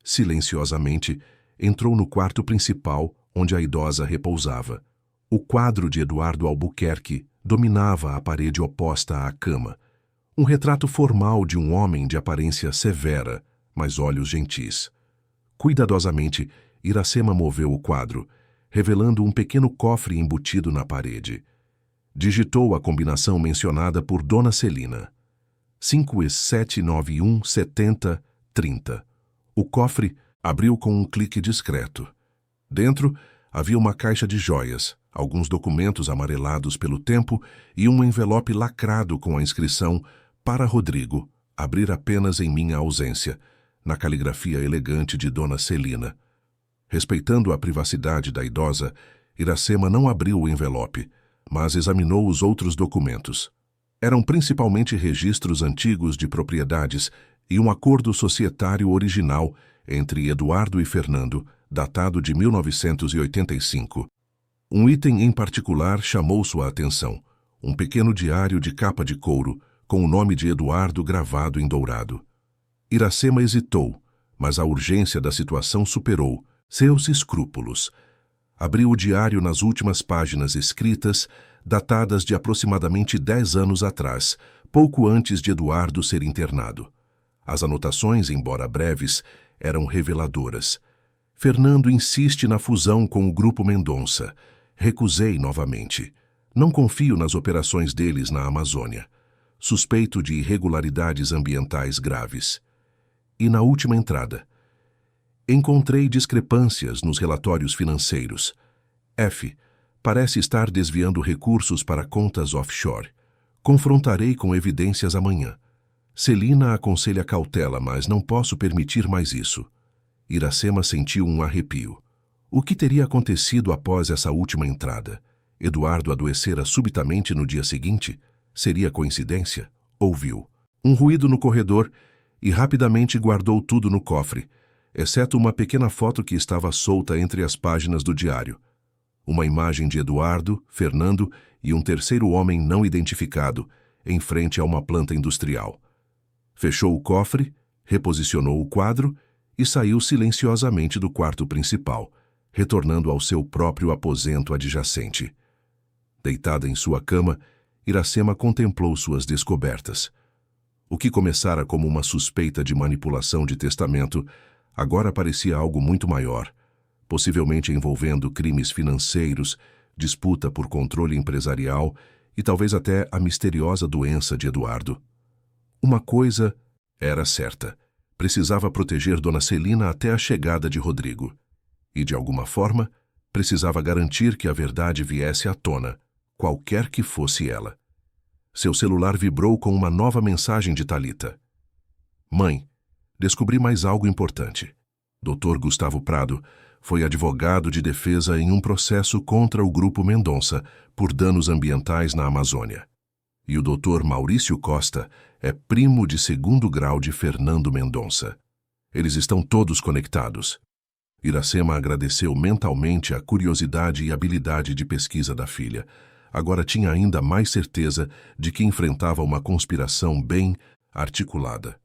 Silenciosamente, entrou no quarto principal, onde a idosa repousava. O quadro de Eduardo Albuquerque dominava a parede oposta à cama. Um retrato formal de um homem de aparência severa, mas olhos gentis. Cuidadosamente, Iracema moveu o quadro, revelando um pequeno cofre embutido na parede. Digitou a combinação mencionada por Dona Celina. 57917030. O cofre abriu com um clique discreto. Dentro havia uma caixa de joias, alguns documentos amarelados pelo tempo e um envelope lacrado com a inscrição "Para Rodrigo, abrir apenas em minha ausência", na caligrafia elegante de Dona Celina. Respeitando a privacidade da idosa, Iracema não abriu o envelope, mas examinou os outros documentos. Eram principalmente registros antigos de propriedades e um acordo societário original entre Eduardo e Fernando, datado de 1985. Um item em particular chamou sua atenção: um pequeno diário de capa de couro, com o nome de Eduardo gravado em dourado. Iracema hesitou, mas a urgência da situação superou seus escrúpulos. Abriu o diário nas últimas páginas escritas, datadas de aproximadamente 10 anos atrás, pouco antes de Eduardo ser internado. As anotações, embora breves, eram reveladoras. Fernando insiste na fusão com o Grupo Mendonça. Recusei novamente. Não confio nas operações deles na Amazônia. Suspeito de irregularidades ambientais graves. E na última entrada, encontrei discrepâncias nos relatórios financeiros. F. Parece estar desviando recursos para contas offshore. Confrontarei com evidências amanhã. Celina aconselha cautela, mas não posso permitir mais isso. Iracema sentiu um arrepio. O que teria acontecido após essa última entrada? Eduardo adoecera subitamente no dia seguinte? Seria coincidência? Ouviu um ruído no corredor e rapidamente guardou tudo no cofre, exceto uma pequena foto que estava solta entre as páginas do diário. Uma imagem de Eduardo, Fernando e um terceiro homem não identificado, em frente a uma planta industrial. Fechou o cofre, reposicionou o quadro e saiu silenciosamente do quarto principal, retornando ao seu próprio aposento adjacente. Deitada em sua cama, Iracema contemplou suas descobertas. O que começara como uma suspeita de manipulação de testamento agora parecia algo muito maior, possivelmente envolvendo crimes financeiros, disputa por controle empresarial e talvez até a misteriosa doença de Eduardo. Uma coisa era certa: Precisava proteger Dona Celina até a chegada de Rodrigo. E, de alguma forma, precisava garantir que a verdade viesse à tona, qualquer que fosse ela. Seu celular vibrou com uma nova mensagem de Thalita. Mãe, descobri mais algo importante. Dr. Gustavo Prado foi advogado de defesa em um processo contra o Grupo Mendonça por danos ambientais na Amazônia. E o Dr. Maurício Costa é primo de segundo grau de Fernando Mendonça. Eles estão todos conectados. Iracema agradeceu mentalmente a curiosidade e habilidade de pesquisa da filha. Agora tinha ainda mais certeza de que enfrentava uma conspiração bem articulada.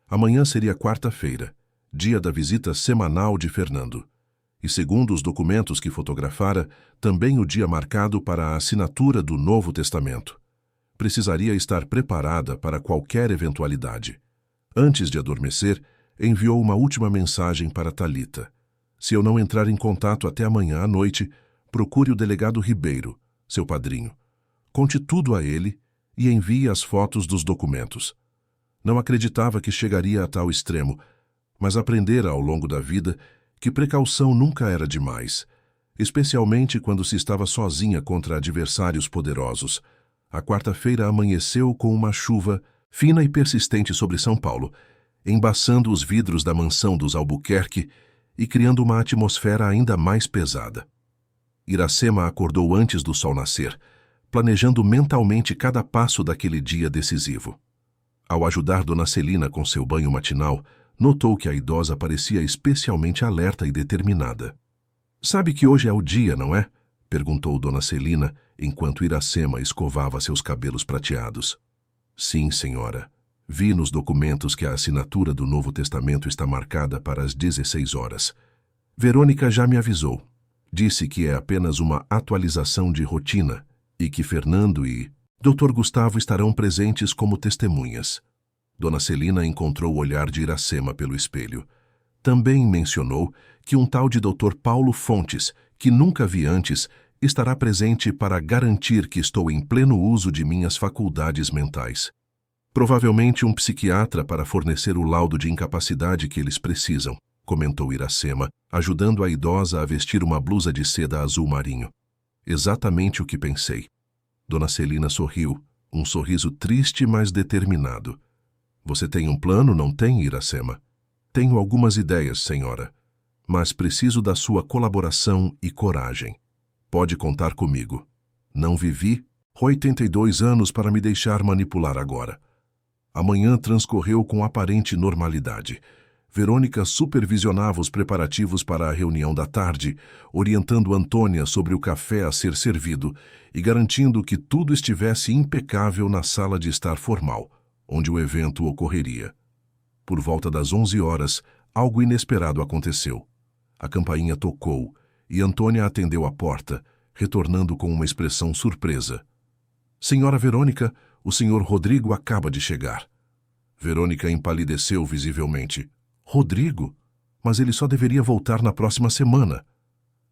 Amanhã seria quarta-feira, dia da visita semanal de Fernando. E segundo os documentos que fotografara, também o dia marcado para a assinatura do Novo Testamento. Precisaria estar preparada para qualquer eventualidade. Antes de adormecer, enviou uma última mensagem para Thalita. Se eu não entrar em contato até amanhã à noite, procure o delegado Ribeiro, seu padrinho. Conte tudo a ele e envie as fotos dos documentos. Não acreditava que chegaria a tal extremo, mas aprendera ao longo da vida que precaução nunca era demais, especialmente quando se estava sozinha contra adversários poderosos. A quarta-feira amanheceu com uma chuva fina e persistente sobre São Paulo, embaçando os vidros da mansão dos Albuquerque e criando uma atmosfera ainda mais pesada. Iracema acordou antes do sol nascer, planejando mentalmente cada passo daquele dia decisivo. Ao ajudar Dona Celina com seu banho matinal, notou que a idosa parecia especialmente alerta e determinada. "Sabe que hoje é o dia, não é?" perguntou Dona Celina, enquanto Iracema escovava seus cabelos prateados. "Sim, senhora. Vi nos documentos que a assinatura do Novo Testamento está marcada para as 16 horas. Verônica já me avisou. Disse que é apenas uma atualização de rotina e que Fernando e Dr. Gustavo estarão presentes como testemunhas." Dona Celina encontrou o olhar de Iracema pelo espelho. Também mencionou que um tal de Dr. Paulo Fontes, que nunca vi antes, estará presente para garantir que estou em pleno uso de minhas faculdades mentais. Provavelmente um psiquiatra para fornecer o laudo de incapacidade que eles precisam, comentou Iracema, ajudando a idosa a vestir uma blusa de seda azul marinho. Exatamente o que pensei. Dona Celina sorriu, um sorriso triste, mas determinado. Você tem um plano, não tem, Iracema? Tenho algumas ideias, senhora, mas preciso da sua colaboração e coragem. Pode contar comigo. Não vivi 82 anos para me deixar manipular agora. A manhã transcorreu com aparente normalidade. Verônica supervisionava os preparativos para a reunião da tarde, orientando Antônia sobre o café a ser servido e garantindo que tudo estivesse impecável na sala de estar formal, onde o evento ocorreria. Por volta das 11 horas, algo inesperado aconteceu. A campainha tocou e Antônia atendeu a porta, retornando com uma expressão surpresa. "Senhora Verônica, o senhor Rodrigo acaba de chegar." Verônica empalideceu visivelmente. "Rodrigo? Mas ele só deveria voltar na próxima semana."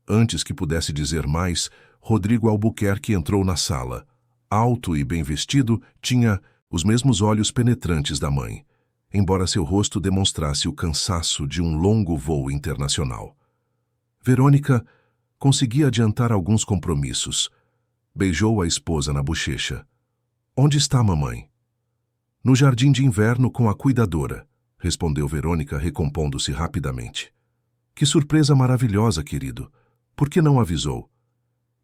Antes que pudesse dizer mais, Rodrigo Albuquerque entrou na sala. Alto e bem vestido, tinha os mesmos olhos penetrantes da mãe, embora seu rosto demonstrasse o cansaço de um longo voo internacional. Verônica conseguia adiantar alguns compromissos. Beijou a esposa na bochecha. "Onde está, mamãe?" "No jardim de inverno com a cuidadora", respondeu Verônica, recompondo-se rapidamente. "Que surpresa maravilhosa, querido. Por que não avisou?"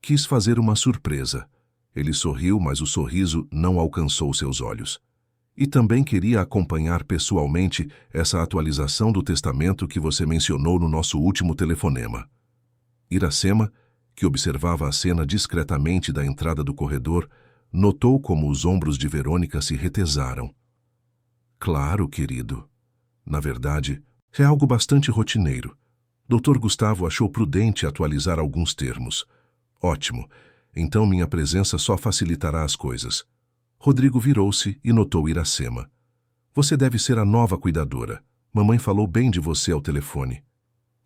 "Quis fazer uma surpresa." Ele sorriu, mas o sorriso não alcançou seus olhos. "E também queria acompanhar pessoalmente essa atualização do testamento que você mencionou no nosso último telefonema." Iracema, que observava a cena discretamente da entrada do corredor, notou como os ombros de Verônica se retesaram. "Claro, querido. Na verdade, é algo bastante rotineiro. Dr. Gustavo achou prudente atualizar alguns termos. Ótimo. Então minha presença só facilitará as coisas." Rodrigo virou-se e notou Iracema. "Você deve ser a nova cuidadora. Mamãe falou bem de você ao telefone."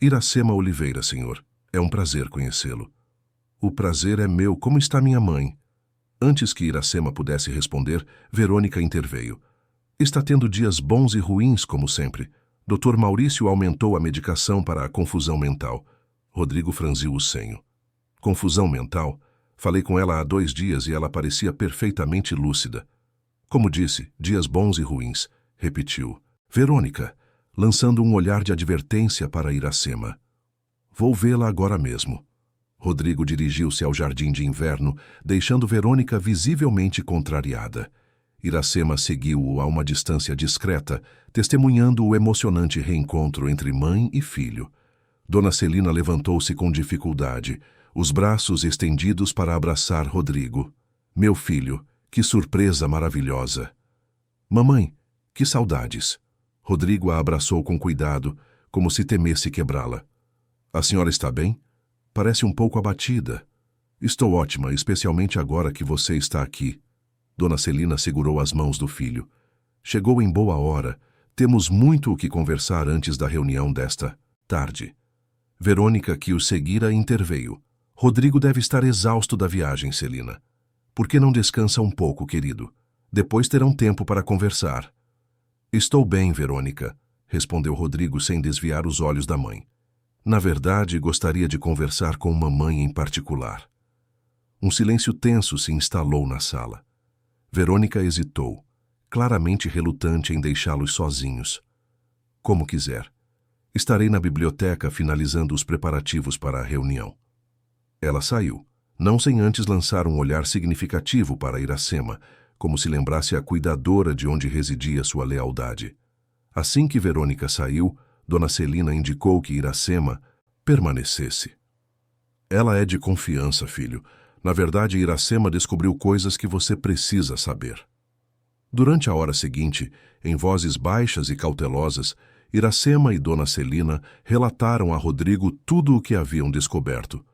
"Iracema Oliveira, senhor. É um prazer conhecê-lo." "O prazer é meu. Como está minha mãe?" Antes que Iracema pudesse responder, Verônica interveio. "Está tendo dias bons e ruins, como sempre. Dr. Maurício aumentou a medicação para a confusão mental. Rodrigo franziu o senho. Confusão mental? Falei com ela há 2 dias e ela parecia perfeitamente lúcida. Como disse, dias bons e ruins, repetiu. Verônica, lançando um olhar de advertência para Iracema. Vou vê-la agora mesmo. Rodrigo dirigiu-se ao jardim de inverno, deixando Verônica visivelmente contrariada. Iracema seguiu-o a uma distância discreta, testemunhando o emocionante reencontro entre mãe e filho. Dona Celina levantou-se com dificuldade, os braços estendidos para abraçar Rodrigo. Meu filho, que surpresa maravilhosa! Mamãe, que saudades! Rodrigo a abraçou com cuidado, como se temesse quebrá-la. A senhora está bem? Parece um pouco abatida. Estou ótima, especialmente agora que você está aqui. Dona Celina segurou as mãos do filho. Chegou em boa hora. Temos muito o que conversar antes da reunião desta tarde. Verônica, que o seguira, interveio. Rodrigo deve estar exausto da viagem, Celina. Por que não descansa um pouco, querido? Depois terão tempo para conversar. Estou bem, Verônica, respondeu Rodrigo sem desviar os olhos da mãe. Na verdade, gostaria de conversar com mamãe em particular. Um silêncio tenso se instalou na sala. Verônica hesitou, claramente relutante em deixá-los sozinhos. Como quiser. Estarei na biblioteca finalizando os preparativos para a reunião. Ela saiu, não sem antes lançar um olhar significativo para Iracema, como se lembrasse a cuidadora de onde residia sua lealdade. Assim que Verônica saiu, Dona Celina indicou que Iracema permanecesse. Ela é de confiança, filho. Na verdade, Iracema descobriu coisas que você precisa saber. Durante a hora seguinte, em vozes baixas e cautelosas, Iracema e Dona Celina relataram a Rodrigo tudo o que haviam descoberto.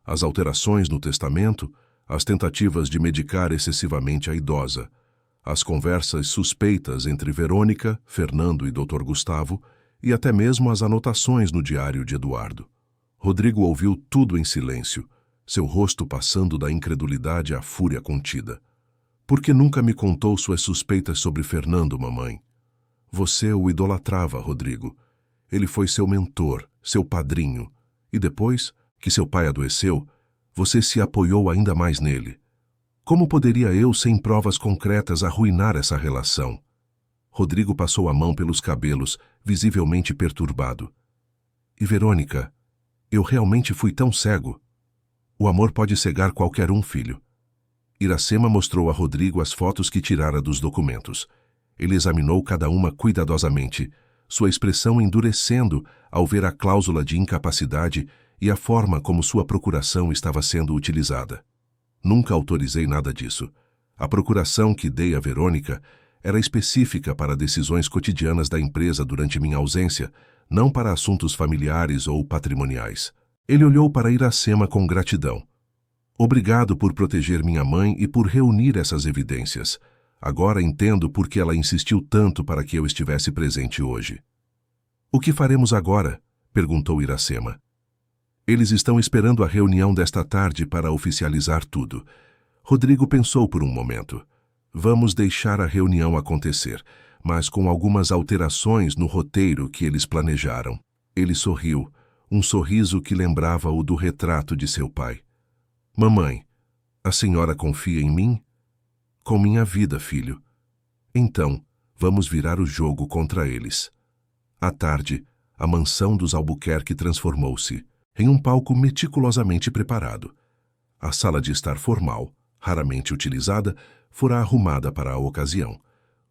As alterações no testamento, as tentativas de medicar excessivamente a idosa, as conversas suspeitas entre Verônica, Fernando e Dr. Gustavo, e até mesmo as anotações no diário de Eduardo. Rodrigo ouviu tudo em silêncio, seu rosto passando da incredulidade à fúria contida. Por que nunca me contou suas suspeitas sobre Fernando, mamãe? Você o idolatrava, Rodrigo. Ele foi seu mentor, seu padrinho. E depois, que seu pai adoeceu, você se apoiou ainda mais nele. Como poderia eu, sem provas concretas, arruinar essa relação? Rodrigo passou a mão pelos cabelos, visivelmente perturbado. E Verônica, eu realmente fui tão cego? O amor pode cegar qualquer um, filho. Iracema mostrou a Rodrigo as fotos que tirara dos documentos. Ele examinou cada uma cuidadosamente, sua expressão endurecendo ao ver a cláusula de incapacidade e a forma como sua procuração estava sendo utilizada. Nunca autorizei nada disso. A procuração que dei a Verônica era específica para decisões cotidianas da empresa durante minha ausência, não para assuntos familiares ou patrimoniais. Ele olhou para Iracema com gratidão. Obrigado por proteger minha mãe e por reunir essas evidências. Agora entendo por que ela insistiu tanto para que eu estivesse presente hoje. O que faremos agora? Perguntou Iracema. Eles estão esperando a reunião desta tarde para oficializar tudo. Rodrigo pensou por um momento. Vamos deixar a reunião acontecer, mas com algumas alterações no roteiro que eles planejaram. Ele sorriu, um sorriso que lembrava o do retrato de seu pai. Mamãe, a senhora confia em mim? Com minha vida, filho. Então, vamos virar o jogo contra eles. À tarde, a mansão dos Albuquerque transformou-se em um palco meticulosamente preparado. A sala de estar formal, raramente utilizada, fora arrumada para a ocasião.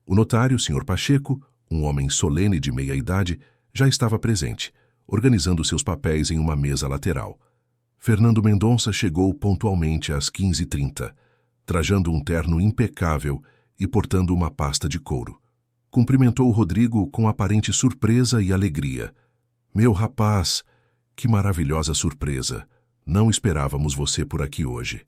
O notário, Sr. Pacheco, um homem solene de meia-idade, já estava presente, organizando seus papéis em uma mesa lateral. Fernando Mendonça chegou pontualmente às 15h30, trajando um terno impecável e portando uma pasta de couro. Cumprimentou Rodrigo com aparente surpresa e alegria. Meu rapaz, que maravilhosa surpresa! Não esperávamos você por aqui hoje.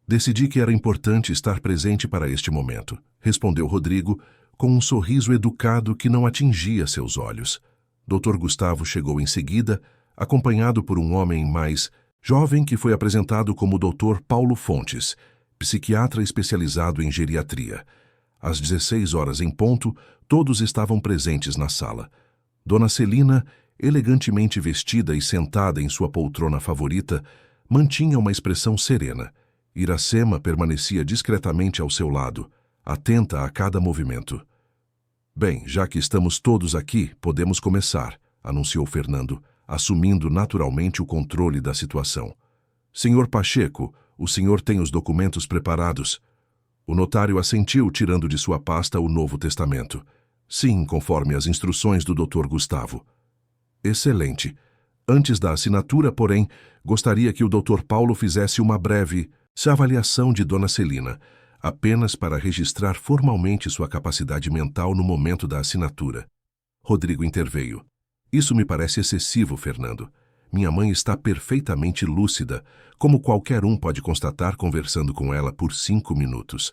Decidi que era importante estar presente para este momento, respondeu Rodrigo, com um sorriso educado que não atingia seus olhos. Dr. Gustavo chegou em seguida, acompanhado por um homem mais jovem que foi apresentado como Dr. Paulo Fontes, psiquiatra especializado em geriatria. Às 16 horas em ponto, todos estavam presentes na sala. Dona Celina, elegantemente vestida e sentada em sua poltrona favorita, mantinha uma expressão serena. Iracema permanecia discretamente ao seu lado, atenta a cada movimento. Bem, já que estamos todos aqui, podemos começar, anunciou Fernando, assumindo naturalmente o controle da situação. Senhor Pacheco, o senhor tem os documentos preparados? O notário assentiu, tirando de sua pasta o Novo Testamento. Sim, conforme as instruções do Dr. Gustavo. Excelente. Antes da assinatura, porém, gostaria que o Dr. Paulo fizesse uma breve avaliação de Dona Celina, apenas para registrar formalmente sua capacidade mental no momento da assinatura. Rodrigo interveio. Isso me parece excessivo, Fernando. Minha mãe está perfeitamente lúcida, como qualquer um pode constatar conversando com ela por 5 minutos.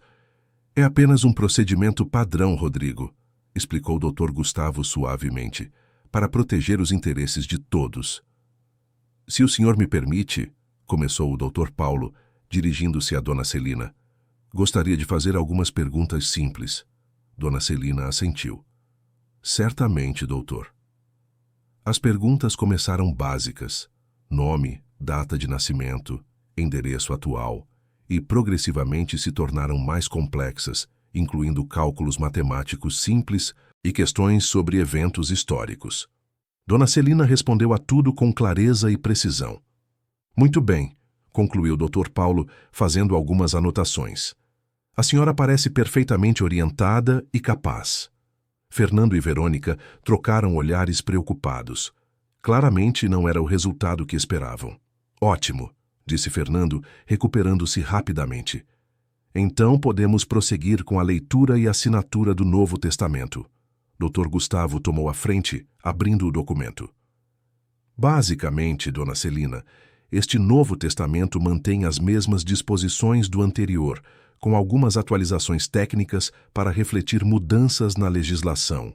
É apenas um procedimento padrão, Rodrigo, explicou o Dr. Gustavo suavemente, para proteger os interesses de todos. Se o senhor me permite, começou o Dr. Paulo, dirigindo-se a Dona Celina, gostaria de fazer algumas perguntas simples. Dona Celina assentiu. Certamente, doutor. As perguntas começaram básicas: nome, data de nascimento, endereço atual, e progressivamente se tornaram mais complexas, incluindo cálculos matemáticos simples e questões sobre eventos históricos. Dona Celina respondeu a tudo com clareza e precisão. Muito bem, concluiu o Dr. Paulo, fazendo algumas anotações. A senhora parece perfeitamente orientada e capaz. Fernando e Verônica trocaram olhares preocupados. Claramente não era o resultado que esperavam. Ótimo, disse Fernando, recuperando-se rapidamente. Então podemos prosseguir com a leitura e assinatura do Novo Testamento. Dr. Gustavo tomou a frente, abrindo o documento. Basicamente, Dona Celina, este Novo Testamento mantém as mesmas disposições do anterior, com algumas atualizações técnicas para refletir mudanças na legislação.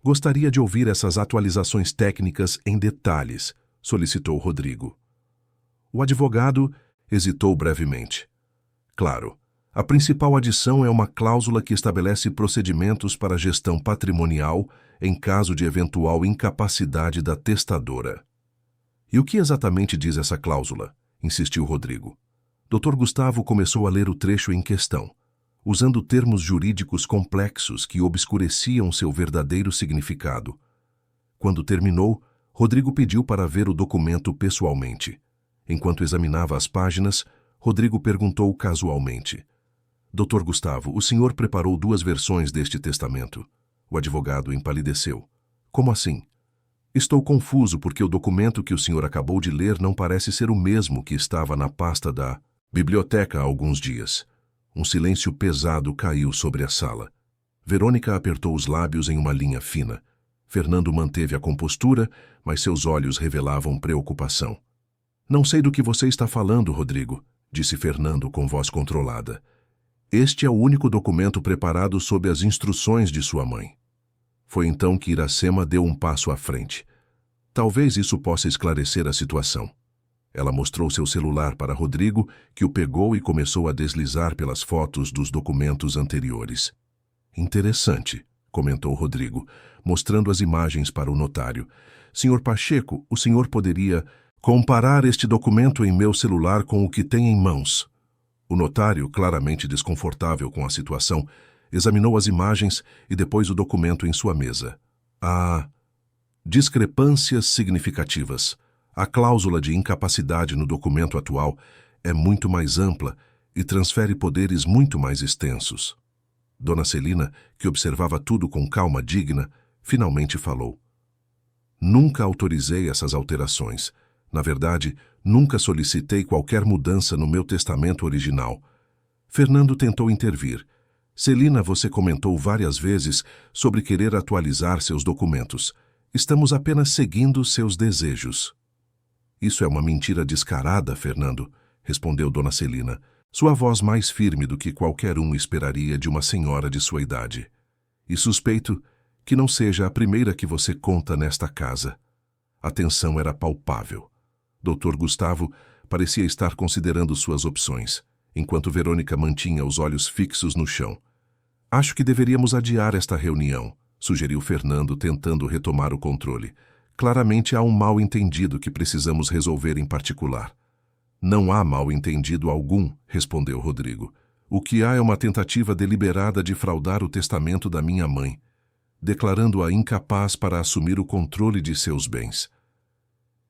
Gostaria de ouvir essas atualizações técnicas em detalhes, solicitou Rodrigo. O advogado hesitou brevemente. Claro, a principal adição é uma cláusula que estabelece procedimentos para a gestão patrimonial em caso de eventual incapacidade da testadora. E o que exatamente diz essa cláusula? Insistiu Rodrigo. Dr. Gustavo começou a ler o trecho em questão, usando termos jurídicos complexos que obscureciam seu verdadeiro significado. Quando terminou, Rodrigo pediu para ver o documento pessoalmente. Enquanto examinava as páginas, Rodrigo perguntou casualmente: Dr. Gustavo, o senhor preparou 2 versões deste testamento? O advogado empalideceu. Como assim? Estou confuso porque o documento que o senhor acabou de ler não parece ser o mesmo que estava na pasta da biblioteca há alguns dias. Um silêncio pesado caiu sobre a sala. Verônica apertou os lábios em uma linha fina. Fernando manteve a compostura, mas seus olhos revelavam preocupação. Não sei do que você está falando, Rodrigo, disse Fernando com voz controlada. Este é o único documento preparado sob as instruções de sua mãe. Foi então que Iracema deu um passo à frente. Talvez isso possa esclarecer a situação. Ela mostrou seu celular para Rodrigo, que o pegou e começou a deslizar pelas fotos dos documentos anteriores. Interessante, comentou Rodrigo, mostrando as imagens para o notário. Senhor Pacheco, o senhor poderia comparar este documento em meu celular com o que tem em mãos? O notário, claramente desconfortável com a situação, examinou as imagens e depois o documento em sua mesa. Há discrepâncias significativas. A cláusula de incapacidade no documento atual é muito mais ampla e transfere poderes muito mais extensos. Dona Celina, que observava tudo com calma digna, finalmente falou. Nunca autorizei essas alterações. Na verdade, nunca solicitei qualquer mudança no meu testamento original. Fernando tentou intervir. Celina, você comentou várias vezes sobre querer atualizar seus documentos. Estamos apenas seguindo seus desejos. Isso é uma mentira descarada, Fernando, respondeu Dona Celina, sua voz mais firme do que qualquer um esperaria de uma senhora de sua idade. E suspeito que não seja a primeira que você conta nesta casa. A tensão era palpável. Dr. Gustavo parecia estar considerando suas opções, enquanto Verônica mantinha os olhos fixos no chão. Acho que deveríamos adiar esta reunião, sugeriu Fernando, tentando retomar o controle. Claramente há um mal-entendido que precisamos resolver em particular. Não há mal-entendido algum, respondeu Rodrigo. O que há é uma tentativa deliberada de fraudar o testamento da minha mãe, declarando-a incapaz para assumir o controle de seus bens.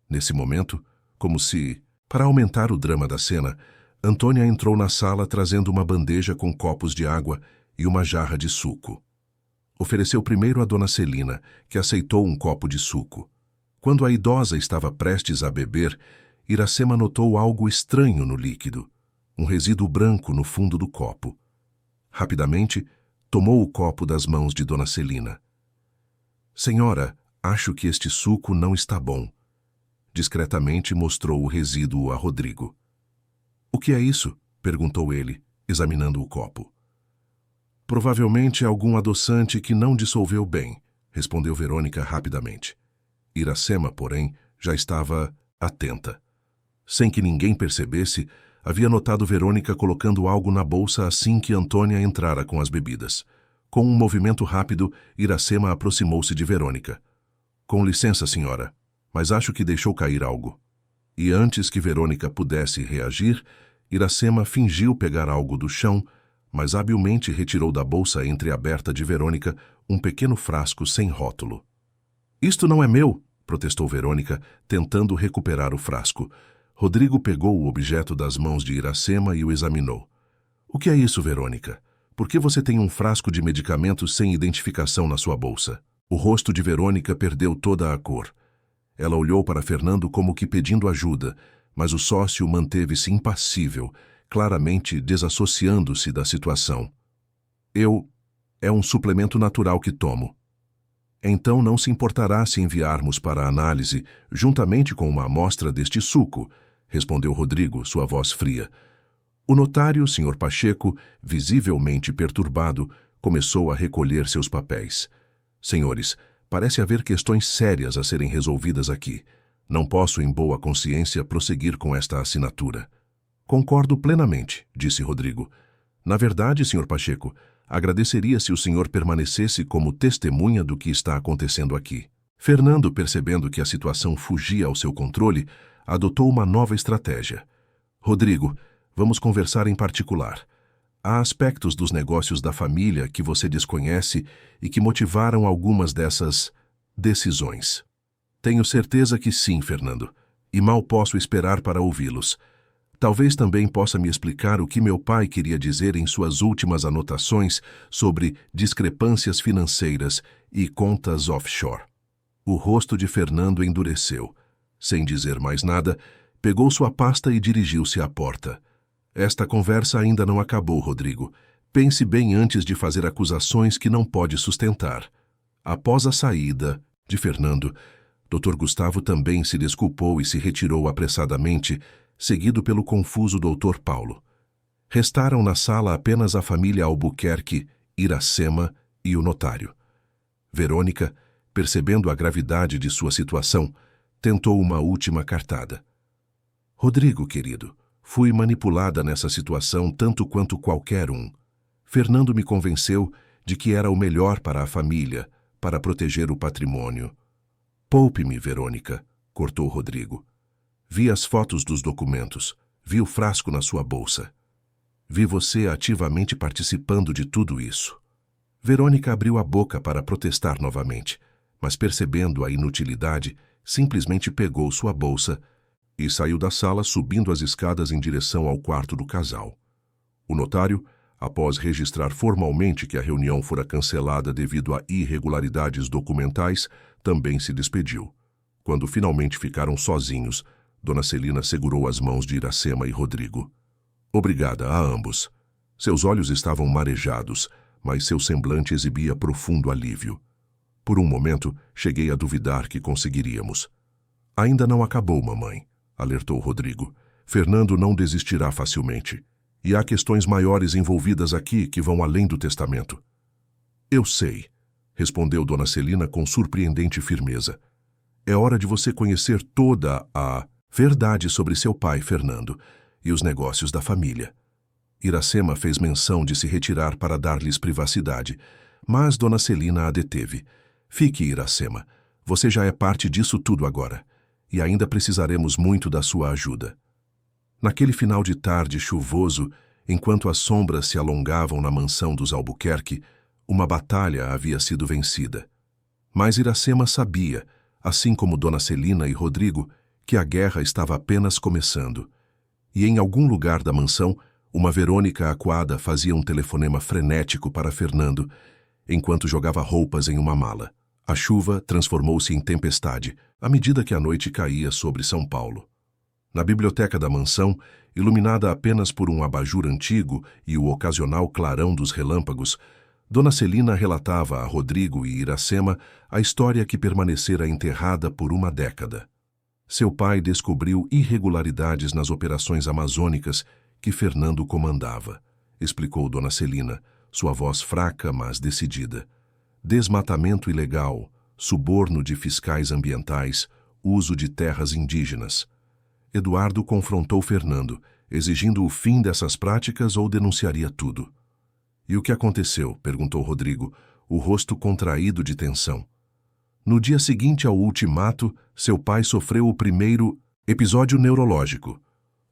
Nesse momento, como se, para aumentar o drama da cena, Antônia entrou na sala trazendo uma bandeja com copos de água e uma jarra de suco. Ofereceu primeiro a Dona Celina, que aceitou um copo de suco. Quando a idosa estava prestes a beber, Iracema notou algo estranho no líquido, um resíduo branco no fundo do copo. Rapidamente, tomou o copo das mãos de Dona Celina. Senhora, acho que este suco não está bom. Discretamente mostrou o resíduo a Rodrigo. O que é isso? Perguntou ele, examinando o copo. Provavelmente algum adoçante que não dissolveu bem, respondeu Verônica rapidamente. Iracema, porém, já estava atenta. Sem que ninguém percebesse, havia notado Verônica colocando algo na bolsa assim que Antônia entrara com as bebidas. Com um movimento rápido, Iracema aproximou-se de Verônica. Com licença, senhora, mas acho que deixou cair algo. E antes que Verônica pudesse reagir, Iracema fingiu pegar algo do chão, mas habilmente retirou da bolsa entreaberta de Verônica um pequeno frasco sem rótulo. Isto não é meu, protestou Verônica, tentando recuperar o frasco. Rodrigo pegou o objeto das mãos de Iracema e o examinou. O que é isso, Verônica? Por que você tem um frasco de medicamentos sem identificação na sua bolsa? O rosto de Verônica perdeu toda a cor. Ela olhou para Fernando como que pedindo ajuda, mas o sócio manteve-se impassível, claramente desassociando-se da situação. É um suplemento natural que tomo. Então não se importará se enviarmos para a análise, juntamente com uma amostra deste suco, respondeu Rodrigo, sua voz fria. O notário, Sr. Pacheco, visivelmente perturbado, começou a recolher seus papéis. Senhores, parece haver questões sérias a serem resolvidas aqui. Não posso, em boa consciência, prosseguir com esta assinatura. Concordo plenamente, disse Rodrigo. Na verdade, Sr. Pacheco, agradeceria se o senhor permanecesse como testemunha do que está acontecendo aqui. Fernando, percebendo que a situação fugia ao seu controle, adotou uma nova estratégia. Rodrigo, vamos conversar em particular. Há aspectos dos negócios da família que você desconhece e que motivaram algumas dessas decisões. Tenho certeza que sim, Fernando, e mal posso esperar para ouvi-los. Talvez também possa me explicar o que meu pai queria dizer em suas últimas anotações sobre discrepâncias financeiras e contas offshore. O rosto de Fernando endureceu. Sem dizer mais nada, pegou sua pasta e dirigiu-se à porta. Esta conversa ainda não acabou, Rodrigo. Pense bem antes de fazer acusações que não pode sustentar. Após a saída de Fernando, Dr. Gustavo também se desculpou e se retirou apressadamente, seguido pelo confuso Dr. Paulo. Restaram na sala apenas a família Albuquerque, Iracema e o notário. Verônica, percebendo a gravidade de sua situação, tentou uma última cartada. Rodrigo, querido, fui manipulada nessa situação tanto quanto qualquer um. Fernando me convenceu de que era o melhor para a família, para proteger o patrimônio. Poupe-me, Verônica, cortou Rodrigo. Vi as fotos dos documentos, vi o frasco na sua bolsa. Vi você ativamente participando de tudo isso. Verônica abriu a boca para protestar novamente, mas percebendo a inutilidade, simplesmente pegou sua bolsa e saiu da sala subindo as escadas em direção ao quarto do casal. O notário, após registrar formalmente que a reunião fora cancelada devido a irregularidades documentais, também se despediu. Quando finalmente ficaram sozinhos, Dona Celina segurou as mãos de Iracema e Rodrigo. Obrigada a ambos. Seus olhos estavam marejados, mas seu semblante exibia profundo alívio. Por um momento, cheguei a duvidar que conseguiríamos. Ainda não acabou, mamãe, alertou Rodrigo. Fernando não desistirá facilmente. E há questões maiores envolvidas aqui que vão além do testamento. Eu sei, respondeu Dona Celina com surpreendente firmeza. É hora de você conhecer toda a verdade sobre seu pai, Fernando, e os negócios da família. Iracema fez menção de se retirar para dar-lhes privacidade, Mas Dona Celina a deteve. Fique, Iracema. Você já é parte disso tudo agora. E ainda precisaremos muito da sua ajuda. Naquele final de tarde chuvoso, enquanto as sombras se alongavam na mansão dos Albuquerque, uma batalha havia sido vencida. Mas Iracema sabia, assim como Dona Celina e Rodrigo, que a guerra estava apenas começando. E em algum lugar da mansão, uma Verônica acuada fazia um telefonema frenético para Fernando, enquanto jogava roupas em uma mala. A chuva transformou-se em tempestade, à medida que a noite caía sobre São Paulo. Na biblioteca da mansão, iluminada apenas por um abajur antigo e o ocasional clarão dos relâmpagos, Dona Celina relatava a Rodrigo e Iracema a história que permanecera enterrada por uma década. Seu pai descobriu irregularidades nas operações amazônicas que Fernando comandava, explicou Dona Celina, sua voz fraca, mas decidida. Desmatamento ilegal, suborno de fiscais ambientais, uso de terras indígenas. Eduardo confrontou Fernando, exigindo o fim dessas práticas ou denunciaria tudo. E o que aconteceu? Perguntou Rodrigo, o rosto contraído de tensão. No dia seguinte ao ultimato, seu pai sofreu o primeiro episódio neurológico.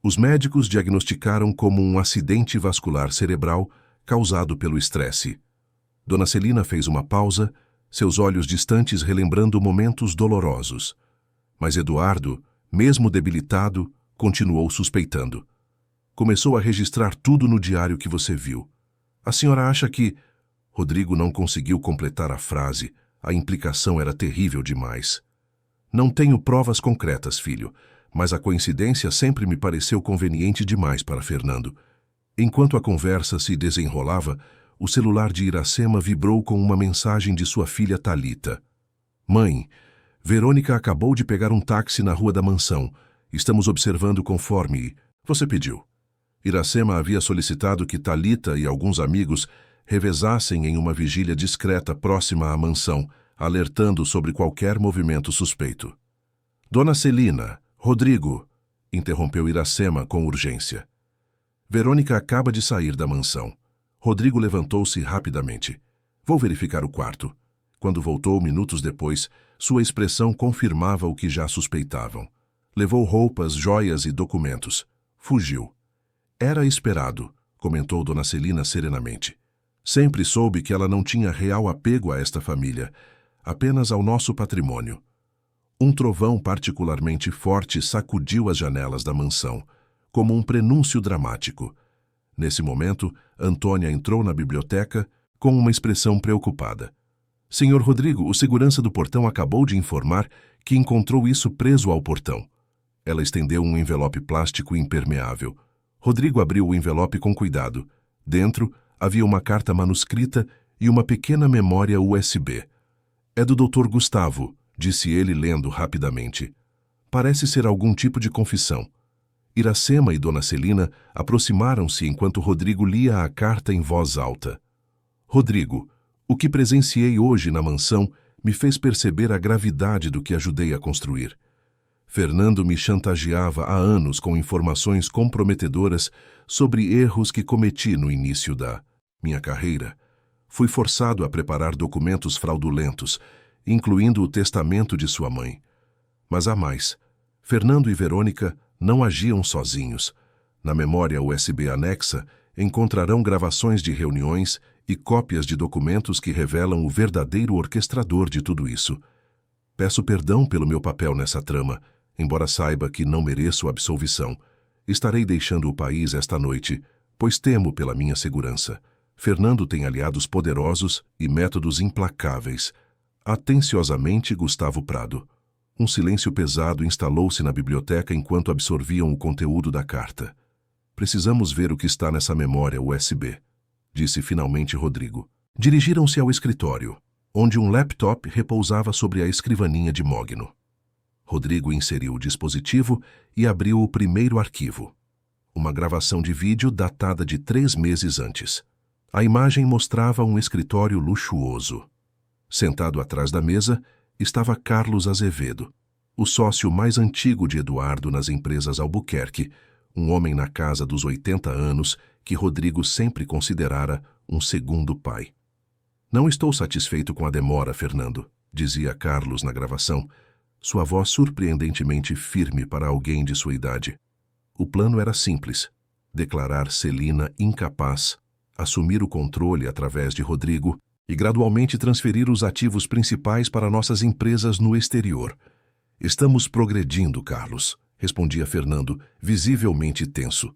Os médicos diagnosticaram como um acidente vascular cerebral causado pelo estresse. Dona Celina fez uma pausa, seus olhos distantes relembrando momentos dolorosos. Mas Eduardo, mesmo debilitado, continuou suspeitando. Começou a registrar tudo no diário que você viu. A senhora acha que... Rodrigo não conseguiu completar a frase. A implicação era terrível demais. Não tenho provas concretas, filho, mas a coincidência sempre me pareceu conveniente demais para Fernando. Enquanto a conversa se desenrolava, o celular de Iracema vibrou com uma mensagem de sua filha Thalita. Mãe, Verônica acabou de pegar um táxi na rua da mansão. Estamos observando conforme você pediu. Iracema havia solicitado que Thalita e alguns amigos revezassem em uma vigília discreta próxima à mansão, alertando sobre qualquer movimento suspeito. Dona Celina, Rodrigo, interrompeu Iracema com urgência. Verônica acaba de sair da mansão. Rodrigo levantou-se rapidamente. Vou verificar o quarto. Quando voltou minutos depois, sua expressão confirmava o que já suspeitavam. Levou roupas, joias e documentos. Fugiu. Era esperado, comentou Dona Celina serenamente. Sempre soube que ela não tinha real apego a esta família, apenas ao nosso patrimônio. Um trovão particularmente forte sacudiu as janelas da mansão, como um prenúncio dramático. Nesse momento, Antônia entrou na biblioteca com uma expressão preocupada. Senhor Rodrigo, o segurança do portão acabou de informar que encontrou isso preso ao portão. Ela estendeu um envelope plástico impermeável. Rodrigo abriu o envelope com cuidado. Dentro, havia uma carta manuscrita e uma pequena memória USB. É do Dr. Gustavo, disse ele lendo rapidamente. Parece ser algum tipo de confissão. Iracema e Dona Celina aproximaram-se enquanto Rodrigo lia a carta em voz alta. Rodrigo, o que presenciei hoje na mansão me fez perceber a gravidade do que ajudei a construir. Fernando me chantageava há anos com informações comprometedoras sobre erros que cometi no início da minha carreira. Fui forçado a preparar documentos fraudulentos, incluindo o testamento de sua mãe. Mas há mais. Fernando e Verônica não agiam sozinhos. Na memória USB anexa, encontrarão gravações de reuniões e cópias de documentos que revelam o verdadeiro orquestrador de tudo isso. Peço perdão pelo meu papel nessa trama, embora saiba que não mereço absolvição. Estarei deixando o país esta noite, pois temo pela minha segurança. Fernando tem aliados poderosos e métodos implacáveis. Atenciosamente, Gustavo Prado. Um silêncio pesado instalou-se na biblioteca enquanto absorviam o conteúdo da carta. Precisamos ver o que está nessa memória USB, disse finalmente Rodrigo. Dirigiram-se ao escritório, onde um laptop repousava sobre a escrivaninha de mogno. Rodrigo inseriu o dispositivo e abriu o primeiro arquivo. Uma gravação de vídeo datada de 3 meses antes. A imagem mostrava um escritório luxuoso. Sentado atrás da mesa, estava Carlos Azevedo, o sócio mais antigo de Eduardo nas empresas Albuquerque, um homem na casa dos 80 anos que Rodrigo sempre considerara um segundo pai. Não estou satisfeito com a demora, Fernando, dizia Carlos na gravação, sua voz surpreendentemente firme para alguém de sua idade. O plano era simples: declarar Celina incapaz, assumir o controle através de Rodrigo e gradualmente transferir os ativos principais para nossas empresas no exterior. Estamos progredindo, Carlos, respondia Fernando, visivelmente tenso.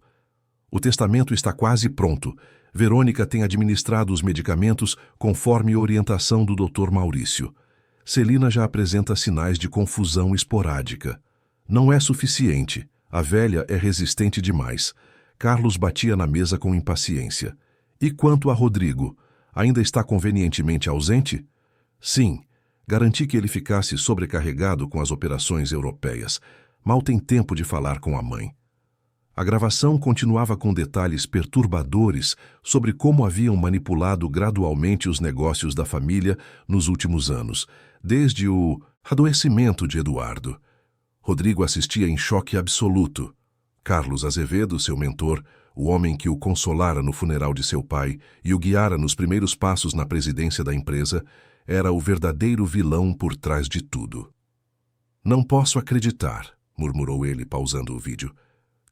O testamento está quase pronto. Verônica tem administrado os medicamentos conforme orientação do Dr. Maurício. Celina já apresenta sinais de confusão esporádica. Não é suficiente. A velha é resistente demais. Carlos batia na mesa com impaciência. E quanto a Rodrigo? Ainda está convenientemente ausente? Sim. Garanti que ele ficasse sobrecarregado com as operações europeias. Mal tem tempo de falar com a mãe. A gravação continuava com detalhes perturbadores sobre como haviam manipulado gradualmente os negócios da família nos últimos anos, desde o adoecimento de Eduardo. Rodrigo assistia em choque absoluto. Carlos Azevedo, seu mentor, o homem que o consolara no funeral de seu pai e o guiara nos primeiros passos na presidência da empresa, era o verdadeiro vilão por trás de tudo. Não posso acreditar, murmurou ele, pausando o vídeo.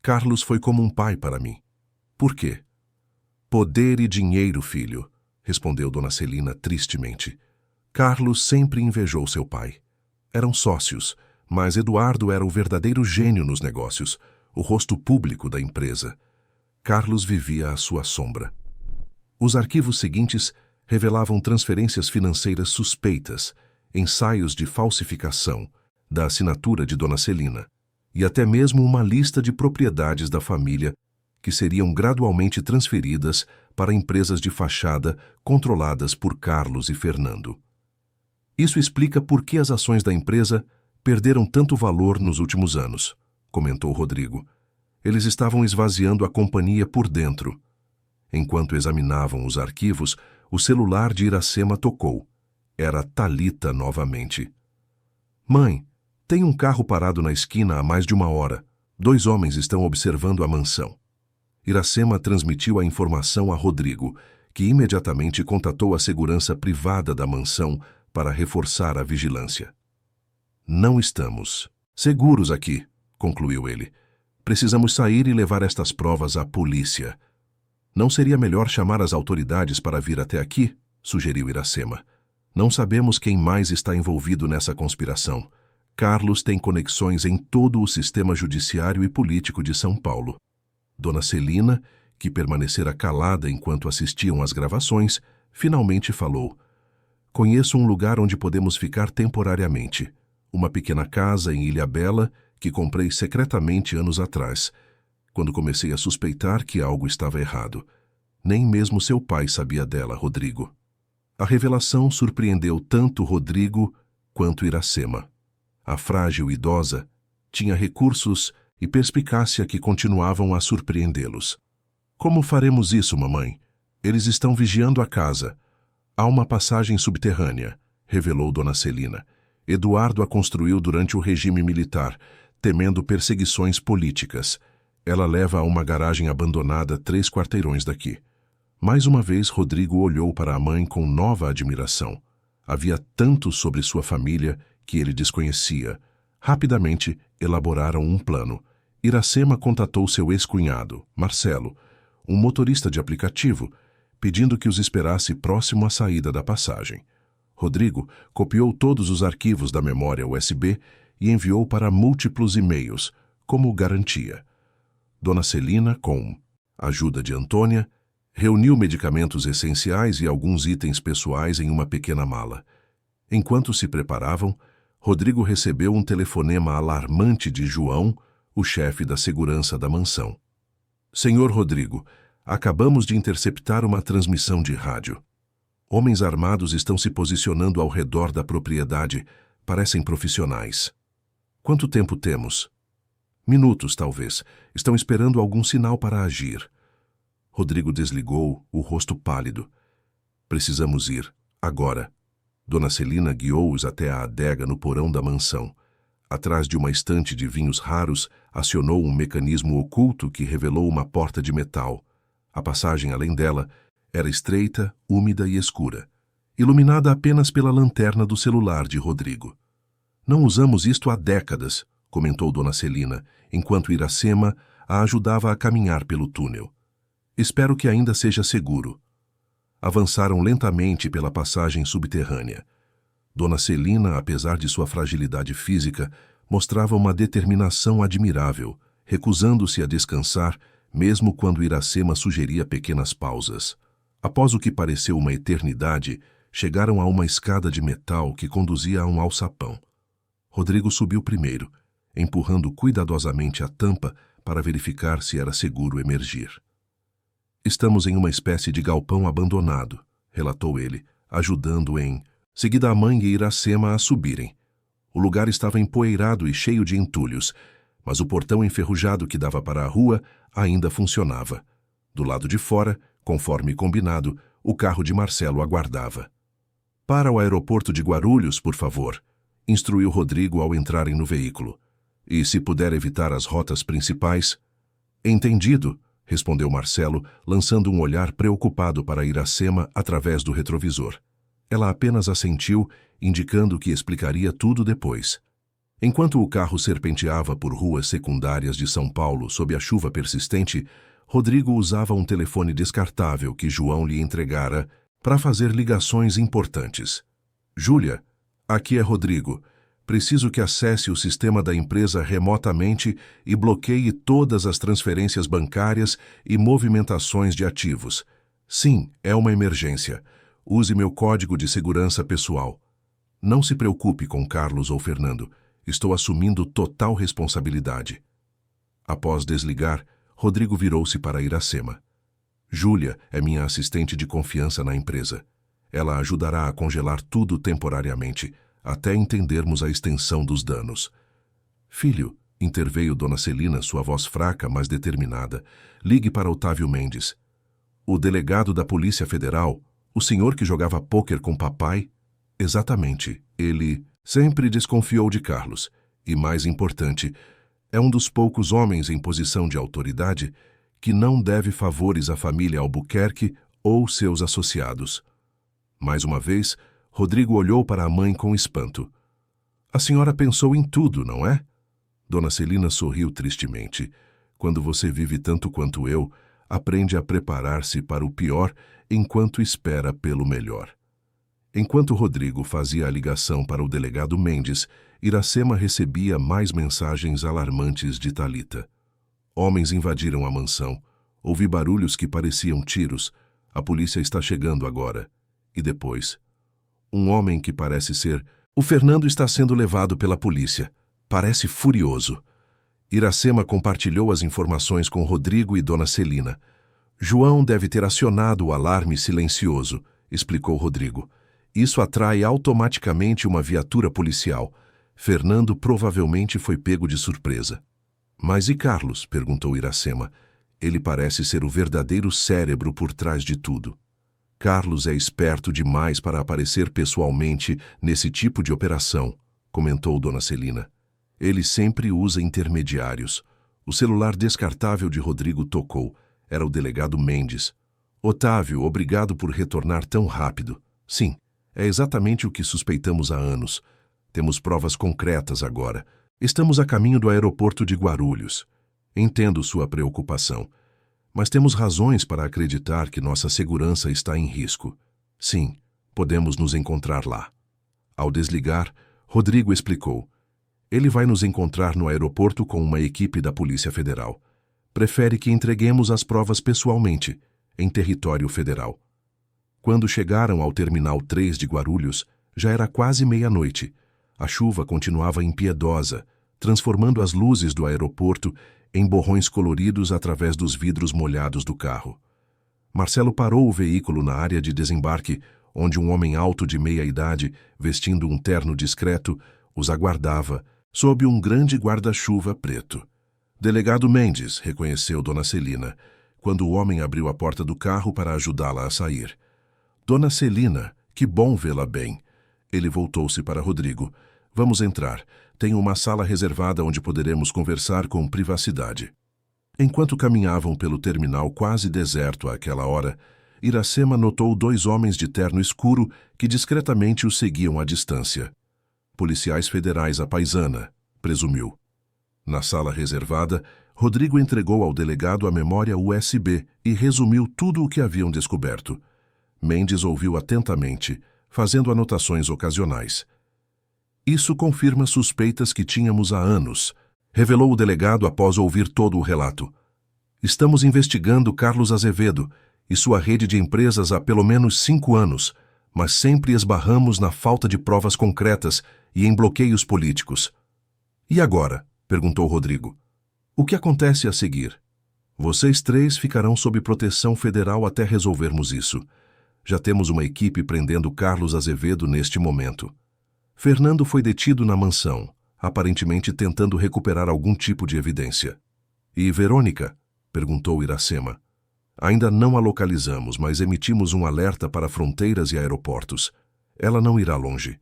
Carlos foi como um pai para mim. Por quê? Poder e dinheiro, filho, respondeu Dona Celina tristemente. Carlos sempre invejou seu pai. Eram sócios, mas Eduardo era o verdadeiro gênio nos negócios, o rosto público da empresa. Carlos vivia à sua sombra. Os arquivos seguintes revelavam transferências financeiras suspeitas, ensaios de falsificação, da assinatura de Dona Celina, e até mesmo uma lista de propriedades da família que seriam gradualmente transferidas para empresas de fachada controladas por Carlos e Fernando. Isso explica por que as ações da empresa perderam tanto valor nos últimos anos, comentou Rodrigo. Eles estavam esvaziando a companhia por dentro. Enquanto examinavam os arquivos, o celular de Iracema tocou. Era Thalita novamente. Mãe, tem um carro parado na esquina há mais de 1 hora. 2 homens estão observando a mansão. Iracema transmitiu a informação a Rodrigo, que imediatamente contatou a segurança privada da mansão para reforçar a vigilância. Não estamos seguros aqui, concluiu ele. Precisamos sair e levar estas provas à polícia. Não seria melhor chamar as autoridades para vir até aqui? Sugeriu Iracema. Não sabemos quem mais está envolvido nessa conspiração. Carlos tem conexões em todo o sistema judiciário e político de São Paulo. Dona Celina, que permanecera calada enquanto assistiam às gravações, finalmente falou. Conheço um lugar onde podemos ficar temporariamente. Uma pequena casa em Ilhabela que comprei secretamente anos atrás, quando comecei a suspeitar que algo estava errado. Nem mesmo seu pai sabia dela, Rodrigo. A revelação surpreendeu tanto Rodrigo quanto Iracema. A frágil idosa tinha recursos e perspicácia que continuavam a surpreendê-los. Como faremos isso, mamãe? Eles estão vigiando a casa. Há uma passagem subterrânea, revelou Dona Celina. Eduardo a construiu durante o regime militar, temendo perseguições políticas. Ela leva a uma garagem abandonada 3 quarteirões daqui. Mais uma vez, Rodrigo olhou para a mãe com nova admiração. Havia tanto sobre sua família que ele desconhecia. Rapidamente, elaboraram um plano. Iracema contatou seu ex-cunhado, Marcelo, um motorista de aplicativo, pedindo que os esperasse próximo à saída da passagem. Rodrigo copiou todos os arquivos da memória USB e enviou para múltiplos e-mails, como garantia. Dona Celina, com a ajuda de Antônia, reuniu medicamentos essenciais e alguns itens pessoais em uma pequena mala. Enquanto se preparavam, Rodrigo recebeu um telefonema alarmante de João, o chefe da segurança da mansão. Senhor Rodrigo, acabamos de interceptar uma transmissão de rádio. Homens armados estão se posicionando ao redor da propriedade. Parecem profissionais. Quanto tempo temos? Minutos, talvez. Estão esperando algum sinal para agir. Rodrigo desligou, o rosto pálido. Precisamos ir, agora. Dona Celina guiou-os até a adega no porão da mansão. Atrás de uma estante de vinhos raros, acionou um mecanismo oculto que revelou uma porta de metal. A passagem além dela era estreita, úmida e escura. iluminada apenas pela lanterna do celular de Rodrigo. Não usamos isto há décadas, comentou Dona Celina, enquanto Iracema a ajudava a caminhar pelo túnel. Espero que ainda seja seguro. Avançaram lentamente pela passagem subterrânea. Dona Celina, apesar de sua fragilidade física, mostrava uma determinação admirável, recusando-se a descansar, mesmo quando Iracema sugeria pequenas pausas. Após o que pareceu uma eternidade, chegaram a uma escada de metal que conduzia a um alçapão. Rodrigo subiu primeiro, empurrando cuidadosamente a tampa para verificar se era seguro emergir. Estamos em uma espécie de galpão abandonado, relatou ele, ajudando em seguida a mãe e Iracema a subirem. O lugar estava empoeirado e cheio de entulhos, mas o portão enferrujado que dava para a rua ainda funcionava. Do lado de fora, conforme combinado, o carro de Marcelo aguardava. Para o aeroporto de Guarulhos, por favor, instruiu Rodrigo ao entrarem no veículo. E se puder evitar as rotas principais... Entendido, respondeu Marcelo, lançando um olhar preocupado para Iracema através do retrovisor. Ela apenas assentiu, indicando que explicaria tudo depois. Enquanto o carro serpenteava por ruas secundárias de São Paulo sob a chuva persistente, Rodrigo usava um telefone descartável que João lhe entregara para fazer ligações importantes. Júlia, aqui é Rodrigo. Preciso que acesse o sistema da empresa remotamente e bloqueie todas as transferências bancárias e movimentações de ativos. Sim, é uma emergência. Use meu código de segurança pessoal. Não se preocupe com Carlos ou Fernando. Estou assumindo total responsabilidade. Após desligar, Rodrigo virou-se para Iracema. Júlia é minha assistente de confiança na empresa. Ela ajudará a congelar tudo temporariamente, até entendermos a extensão dos danos. Filho, interveio Dona Celina, sua voz fraca, mas determinada, ligue para Otávio Mendes. O delegado da Polícia Federal, o senhor que jogava pôquer com papai? Exatamente, ele sempre desconfiou de Carlos, e mais importante, é um dos poucos homens em posição de autoridade que não deve favores à família Albuquerque ou seus associados. Mais uma vez, Rodrigo olhou para a mãe com espanto. A senhora pensou em tudo, não é? Dona Celina sorriu tristemente. Quando você vive tanto quanto eu, aprende a preparar-se para o pior enquanto espera pelo melhor. Enquanto Rodrigo fazia a ligação para o delegado Mendes, Iracema recebia mais mensagens alarmantes de Thalita. Homens invadiram a mansão. Ouvi barulhos que pareciam tiros. A polícia está chegando agora. E depois... Um homem que parece ser... O Fernando está sendo levado pela polícia. Parece furioso. Iracema compartilhou as informações com Rodrigo e Dona Celina. João deve ter acionado o alarme silencioso, explicou Rodrigo. Isso atrai automaticamente uma viatura policial. Fernando provavelmente foi pego de surpresa. Mas e Carlos? Perguntou Iracema. Ele parece ser o verdadeiro cérebro por trás de tudo. Carlos é esperto demais para aparecer pessoalmente nesse tipo de operação, comentou Dona Celina. Ele sempre usa intermediários. O celular descartável de Rodrigo tocou. Era o delegado Mendes. Otávio, obrigado por retornar tão rápido. Sim, é exatamente o que suspeitamos há anos. Temos provas concretas agora. Estamos a caminho do aeroporto de Guarulhos. Entendo sua preocupação. Mas temos razões para acreditar que nossa segurança está em risco. Sim, podemos nos encontrar lá. Ao desligar, Rodrigo explicou. Ele vai nos encontrar no aeroporto com uma equipe da Polícia Federal. Prefere que entreguemos as provas pessoalmente, em território federal. Quando chegaram ao Terminal 3 de Guarulhos, já era quase meia-noite. A chuva continuava impiedosa, transformando as luzes do aeroporto em borrões coloridos através dos vidros molhados do carro. Marcelo parou o veículo na área de desembarque, onde um homem alto de meia-idade, vestindo um terno discreto, os aguardava, sob um grande guarda-chuva preto. Delegado Mendes, reconheceu Dona Celina, quando o homem abriu a porta do carro para ajudá-la a sair. Dona Celina, que bom vê-la bem. Ele voltou-se para Rodrigo. Vamos entrar. Tenho uma sala reservada onde poderemos conversar com privacidade. Enquanto caminhavam pelo terminal quase deserto àquela hora, Iracema notou 2 homens de terno escuro que discretamente o seguiam à distância. Policiais federais à paisana, presumiu. Na sala reservada, Rodrigo entregou ao delegado a memória USB e resumiu tudo o que haviam descoberto. Mendes ouviu atentamente, fazendo anotações ocasionais. Isso confirma suspeitas que tínhamos há anos, revelou o delegado após ouvir todo o relato. Estamos investigando Carlos Azevedo e sua rede de empresas há pelo menos 5 anos, mas sempre esbarramos na falta de provas concretas e em bloqueios políticos. E agora? Perguntou Rodrigo. O que acontece a seguir? Vocês 3 ficarão sob proteção federal até resolvermos isso. Já temos uma equipe prendendo Carlos Azevedo neste momento. Fernando foi detido na mansão, aparentemente tentando recuperar algum tipo de evidência. E Verônica? Perguntou Iracema. Ainda não a localizamos, mas emitimos um alerta para fronteiras e aeroportos. Ela não irá longe.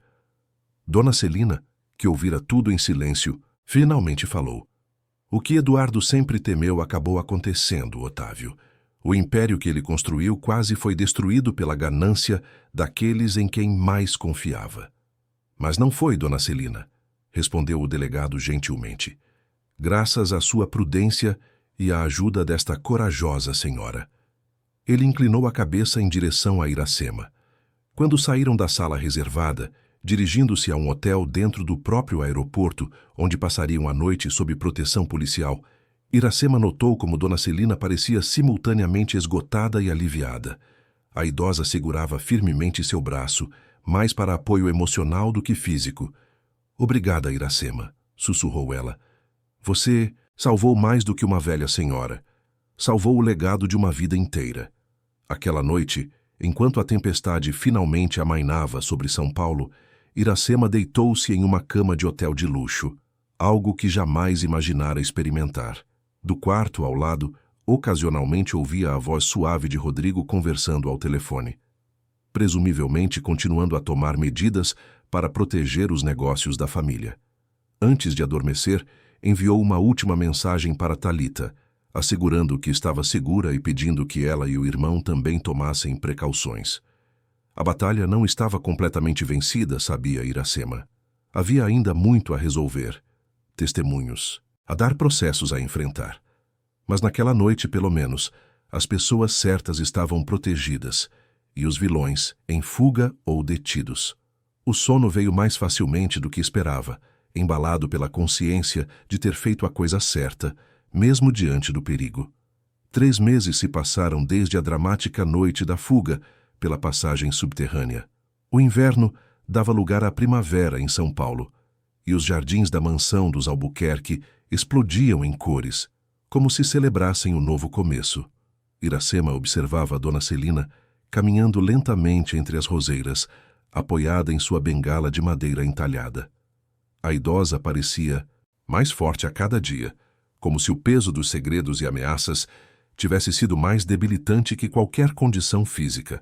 Dona Celina, que ouvira tudo em silêncio, finalmente falou. O que Eduardo sempre temeu acabou acontecendo, Otávio. O império que ele construiu quase foi destruído pela ganância daqueles em quem mais confiava. Mas não foi, Dona Celina, respondeu o delegado gentilmente. Graças à sua prudência e à ajuda desta corajosa senhora. Ele inclinou a cabeça em direção a Iracema. Quando saíram da sala reservada, dirigindo-se a um hotel dentro do próprio aeroporto, onde passariam a noite sob proteção policial, Iracema notou como Dona Celina parecia simultaneamente esgotada e aliviada. A idosa segurava firmemente seu braço, mais para apoio emocional do que físico. Obrigada, Iracema, sussurrou ela. Você salvou mais do que uma velha senhora. Salvou o legado de uma vida inteira. Aquela noite, enquanto a tempestade finalmente amainava sobre São Paulo, Iracema deitou-se em uma cama de hotel de luxo, algo que jamais imaginara experimentar. Do quarto ao lado, ocasionalmente ouvia a voz suave de Rodrigo conversando ao telefone, presumivelmente continuando a tomar medidas para proteger os negócios da família. Antes de adormecer, enviou uma última mensagem para Thalita, assegurando que estava segura e pedindo que ela e o irmão também tomassem precauções. A batalha não estava completamente vencida, sabia Iracema. Havia ainda muito a resolver, testemunhos, a dar processos a enfrentar. Mas naquela noite, pelo menos, as pessoas certas estavam protegidas e os vilões em fuga ou detidos. O sono veio mais facilmente do que esperava, embalado pela consciência de ter feito a coisa certa, mesmo diante do perigo. 3 meses se passaram desde a dramática noite da fuga pela passagem subterrânea. O inverno dava lugar à primavera em São Paulo, e os jardins da mansão dos Albuquerque explodiam em cores, como se celebrassem o novo começo. Iracema observava a Dona Celina caminhando lentamente entre as roseiras, apoiada em sua bengala de madeira entalhada. A idosa parecia mais forte a cada dia, como se o peso dos segredos e ameaças tivesse sido mais debilitante que qualquer condição física.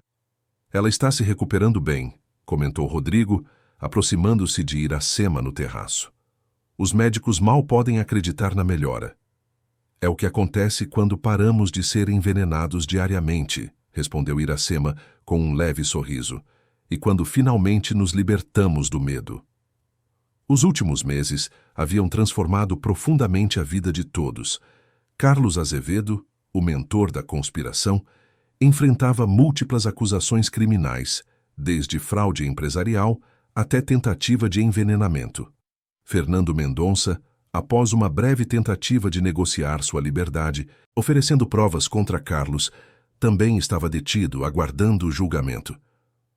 Ela está se recuperando bem, comentou Rodrigo, aproximando-se de Iracema no terraço. Os médicos mal podem acreditar na melhora. É o que acontece quando paramos de ser envenenados diariamente, respondeu Iracema com um leve sorriso, e quando finalmente nos libertamos do medo. Os últimos meses haviam transformado profundamente a vida de todos. Carlos Azevedo, o mentor da conspiração, enfrentava múltiplas acusações criminais, desde fraude empresarial até tentativa de envenenamento. Fernando Mendonça, após uma breve tentativa de negociar sua liberdade, oferecendo provas contra Carlos, também estava detido, aguardando o julgamento.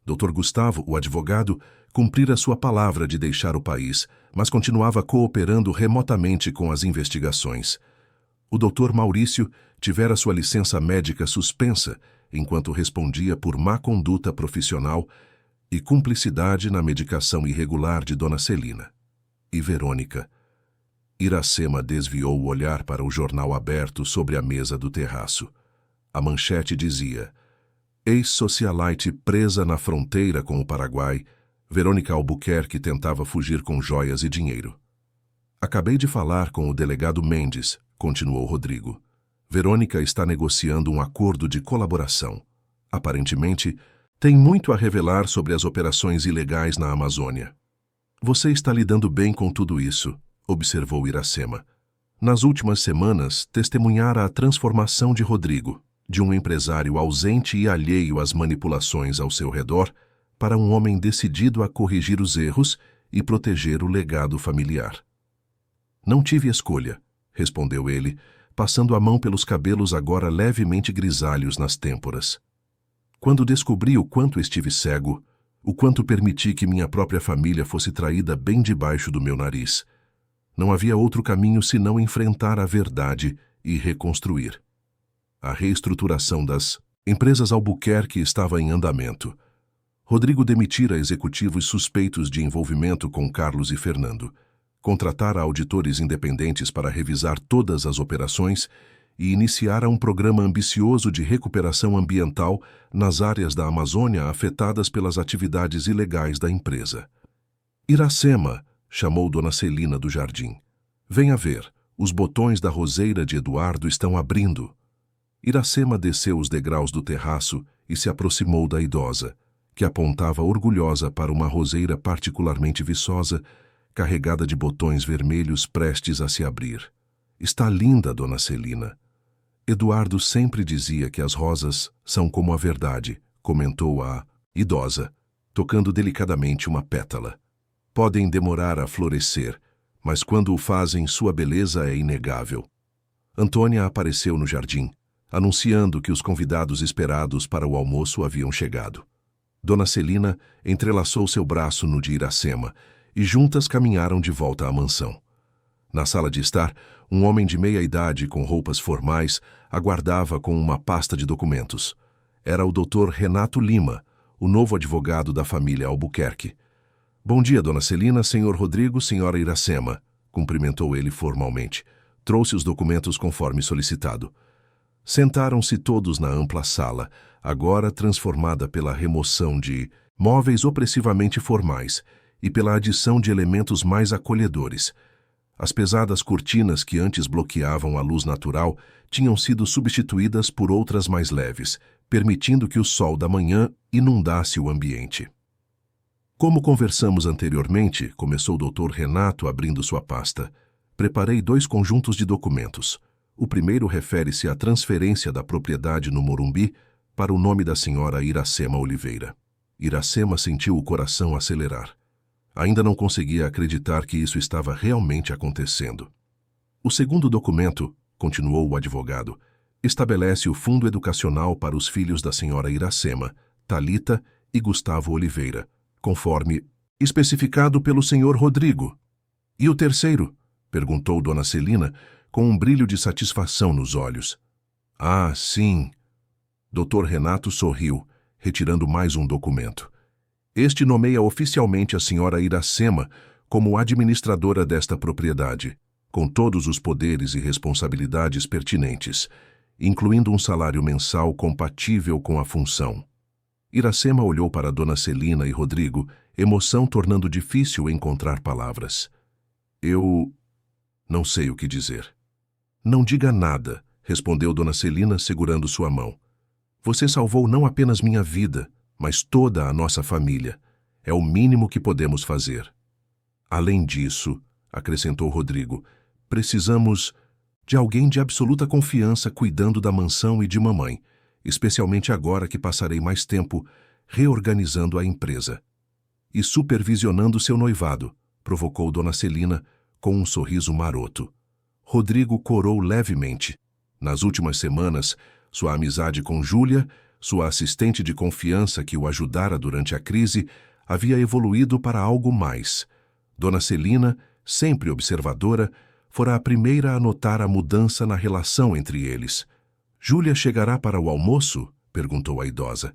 Dr. Gustavo, o advogado, cumprira sua palavra de deixar o país, mas continuava cooperando remotamente com as investigações. O Dr. Maurício tivera sua licença médica suspensa enquanto respondia por má conduta profissional e cumplicidade na medicação irregular de Dona Celina. E Verônica. Iracema desviou o olhar para o jornal aberto sobre a mesa do terraço. A manchete dizia: ex-socialite presa na fronteira com o Paraguai, Verônica Albuquerque tentava fugir com joias e dinheiro. Acabei de falar com o delegado Mendes, continuou Rodrigo. Verônica está negociando um acordo de colaboração. Aparentemente, tem muito a revelar sobre as operações ilegais na Amazônia. Você está lidando bem com tudo isso, observou Iracema. Nas últimas semanas, testemunhara a transformação de Rodrigo, de um empresário ausente e alheio às manipulações ao seu redor, para um homem decidido a corrigir os erros e proteger o legado familiar. Não tive escolha, respondeu ele, passando a mão pelos cabelos agora levemente grisalhos nas têmporas. Quando descobri o quanto estive cego, o quanto permiti que minha própria família fosse traída bem debaixo do meu nariz, não havia outro caminho senão enfrentar a verdade e reconstruir. A reestruturação das empresas Albuquerque estava em andamento. Rodrigo demitira executivos suspeitos de envolvimento com Carlos e Fernando, contratara auditores independentes para revisar todas as operações e iniciara um programa ambicioso de recuperação ambiental nas áreas da Amazônia afetadas pelas atividades ilegais da empresa. Iracema, chamou Dona Celina do jardim. Venha ver, os botões da roseira de Eduardo estão abrindo. Iracema desceu os degraus do terraço e se aproximou da idosa, que apontava orgulhosa para uma roseira particularmente viçosa, carregada de botões vermelhos prestes a se abrir. Está linda, Dona Celina. Eduardo sempre dizia que as rosas são como a verdade, comentou a idosa, tocando delicadamente uma pétala. Podem demorar a florescer, mas quando o fazem, sua beleza é inegável. Antônia apareceu no jardim, anunciando que os convidados esperados para o almoço haviam chegado. Dona Celina entrelaçou seu braço no de Iracema e juntas caminharam de volta à mansão. Na sala de estar, um homem de meia-idade com roupas formais aguardava com uma pasta de documentos. Era o Dr. Renato Lima, o novo advogado da família Albuquerque. Bom dia, Dona Celina, Senhor Rodrigo, Senhora Iracema, cumprimentou ele formalmente. Trouxe os documentos conforme solicitado. Sentaram-se todos na ampla sala, agora transformada pela remoção de móveis opressivamente formais e pela adição de elementos mais acolhedores. As pesadas cortinas que antes bloqueavam a luz natural tinham sido substituídas por outras mais leves, permitindo que o sol da manhã inundasse o ambiente. Como conversamos anteriormente, começou o Dr. Renato abrindo sua pasta, preparei 2 conjuntos de documentos. O primeiro refere-se à transferência da propriedade no Morumbi para o nome da senhora Iracema Oliveira. Iracema sentiu o coração acelerar. Ainda não conseguia acreditar que isso estava realmente acontecendo. O segundo documento, continuou o advogado, estabelece o fundo educacional para os filhos da senhora Iracema, Thalita e Gustavo Oliveira, conforme especificado pelo senhor Rodrigo. E o terceiro? Perguntou Dona Celina, com um brilho de satisfação nos olhos. Ah, sim. Dr. Renato sorriu, retirando mais um documento. Este nomeia oficialmente a senhora Iracema como administradora desta propriedade, com todos os poderes e responsabilidades pertinentes, incluindo um salário mensal compatível com a função. Iracema olhou para Dona Celina e Rodrigo, emoção tornando difícil encontrar palavras. Eu não sei o que dizer. Não diga nada, respondeu Dona Celina segurando sua mão. Você salvou não apenas minha vida, mas toda a nossa família. É o mínimo que podemos fazer. Além disso, acrescentou Rodrigo, precisamos de alguém de absoluta confiança cuidando da mansão e de mamãe, especialmente agora que passarei mais tempo reorganizando a empresa. E supervisionando seu noivado, provocou Dona Celina com um sorriso maroto. Rodrigo corou levemente. Nas últimas semanas, sua amizade com Júlia, sua assistente de confiança que o ajudara durante a crise, havia evoluído para algo mais. Dona Celina, sempre observadora, fora a primeira a notar a mudança na relação entre eles. Júlia chegará para o almoço? Perguntou a idosa.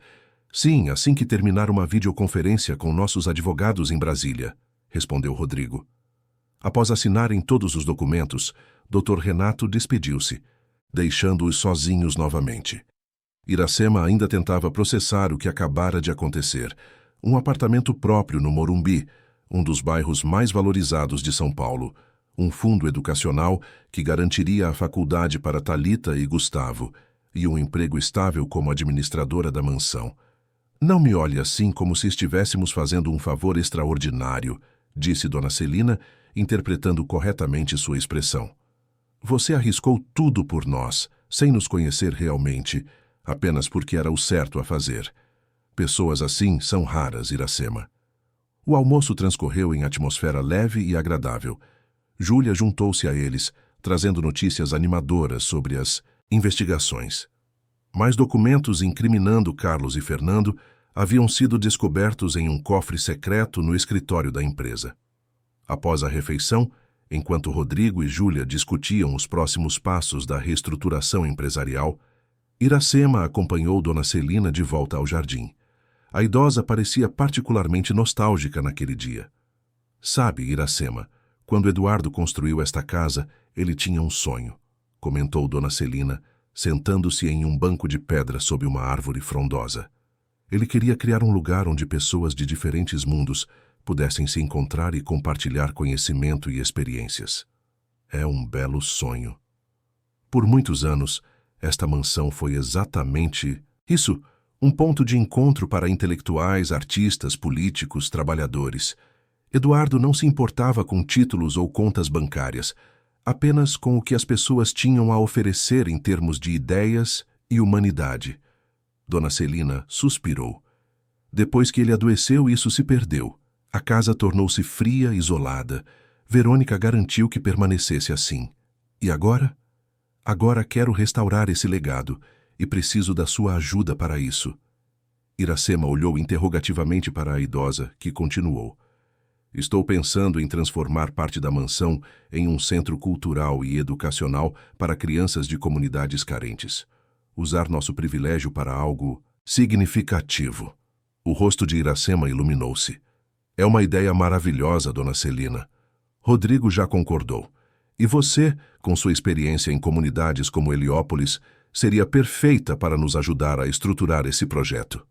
Sim, assim que terminar uma videoconferência com nossos advogados em Brasília, respondeu Rodrigo. Após assinarem todos os documentos, Dr. Renato despediu-se, deixando-os sozinhos novamente. Iracema ainda tentava processar o que acabara de acontecer. Um apartamento próprio no Morumbi, um dos bairros mais valorizados de São Paulo, um fundo educacional que garantiria a faculdade para Thalita e Gustavo, e um emprego estável como administradora da mansão. Não me olhe assim como se estivéssemos fazendo um favor extraordinário, disse Dona Celina, interpretando corretamente sua expressão. Você arriscou tudo por nós, sem nos conhecer realmente, apenas porque era o certo a fazer. Pessoas assim são raras, Iracema. O almoço transcorreu em atmosfera leve e agradável. Júlia juntou-se a eles, trazendo notícias animadoras sobre as investigações. Mais documentos incriminando Carlos e Fernando haviam sido descobertos em um cofre secreto no escritório da empresa. Após a refeição, enquanto Rodrigo e Júlia discutiam os próximos passos da reestruturação empresarial, Iracema acompanhou Dona Celina de volta ao jardim. A idosa parecia particularmente nostálgica naquele dia. Sabe, Iracema, quando Eduardo construiu esta casa, ele tinha um sonho, comentou Dona Celina, sentando-se em um banco de pedra sob uma árvore frondosa. Ele queria criar um lugar onde pessoas de diferentes mundos pudessem se encontrar e compartilhar conhecimento e experiências. É um belo sonho. Por muitos anos, esta mansão foi exatamente isso, um ponto de encontro para intelectuais, artistas, políticos, trabalhadores. Eduardo não se importava com títulos ou contas bancárias, apenas com o que as pessoas tinham a oferecer em termos de ideias e humanidade. Dona Celina suspirou. Depois que ele adoeceu, isso se perdeu. A casa tornou-se fria, isolada. Verônica garantiu que permanecesse assim. E agora? Agora quero restaurar esse legado e preciso da sua ajuda para isso. Iracema olhou interrogativamente para a idosa, que continuou. Estou pensando em transformar parte da mansão em um centro cultural e educacional para crianças de comunidades carentes. Usar nosso privilégio para algo significativo. O rosto de Iracema iluminou-se. É uma ideia maravilhosa, Dona Celina. Rodrigo já concordou. E você, com sua experiência em comunidades como Heliópolis, seria perfeita para nos ajudar a estruturar esse projeto.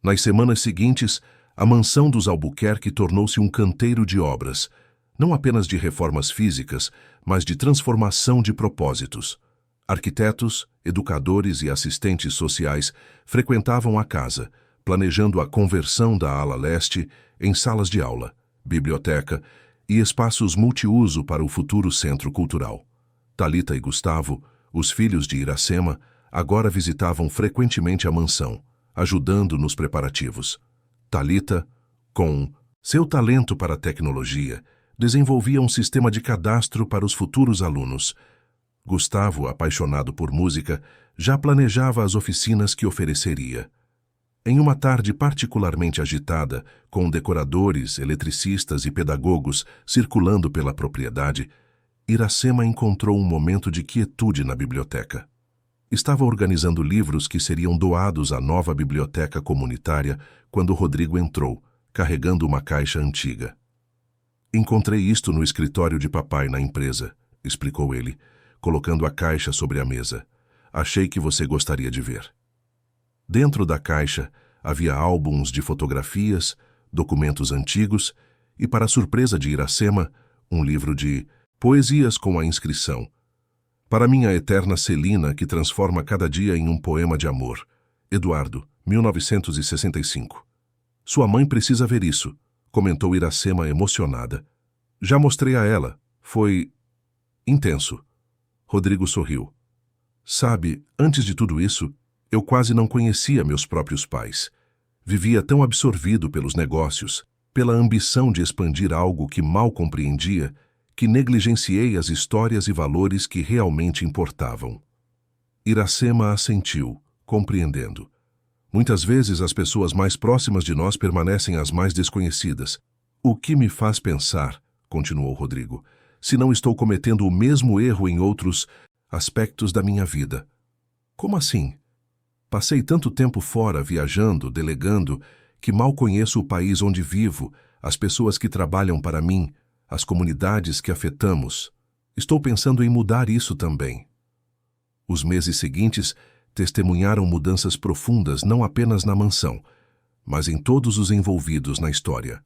Nas semanas seguintes, a mansão dos Albuquerque tornou-se um canteiro de obras, não apenas de reformas físicas, mas de transformação de propósitos. Arquitetos, educadores e assistentes sociais frequentavam a casa, planejando a conversão da ala leste em salas de aula, biblioteca e espaços multiuso para o futuro centro cultural. Talita e Gustavo, os filhos de Iracema, agora visitavam frequentemente a mansão, ajudando nos preparativos. Talita, com seu talento para a tecnologia, desenvolvia um sistema de cadastro para os futuros alunos. Gustavo, apaixonado por música, já planejava as oficinas que ofereceria. Em uma tarde particularmente agitada, com decoradores, eletricistas e pedagogos circulando pela propriedade, Iracema encontrou um momento de quietude na biblioteca. Estava organizando livros que seriam doados à nova biblioteca comunitária quando Rodrigo entrou, carregando uma caixa antiga. Encontrei isto no escritório de papai na empresa, explicou ele, colocando a caixa sobre a mesa. Achei que você gostaria de ver. Dentro da caixa havia álbuns de fotografias, documentos antigos e, para surpresa de Iracema, um livro de poesias com a inscrição: para minha eterna Celina, que transforma cada dia em um poema de amor. Eduardo, 1965. Sua mãe precisa ver isso, comentou Iracema emocionada. Já mostrei a ela. Foi intenso. Rodrigo sorriu. Sabe, antes de tudo isso, eu quase não conhecia meus próprios pais. Vivia tão absorvido pelos negócios, pela ambição de expandir algo que mal compreendia, que negligenciei as histórias e valores que realmente importavam. Iracema assentiu, compreendendo. Muitas vezes as pessoas mais próximas de nós permanecem as mais desconhecidas. O que me faz pensar, continuou Rodrigo, se não estou cometendo o mesmo erro em outros aspectos da minha vida. Como assim? Passei tanto tempo fora, viajando, delegando, que mal conheço o país onde vivo, as pessoas que trabalham para mim, as comunidades que afetamos. Estou pensando em mudar isso também. Os meses seguintes testemunharam mudanças profundas não apenas na mansão, mas em todos os envolvidos na história.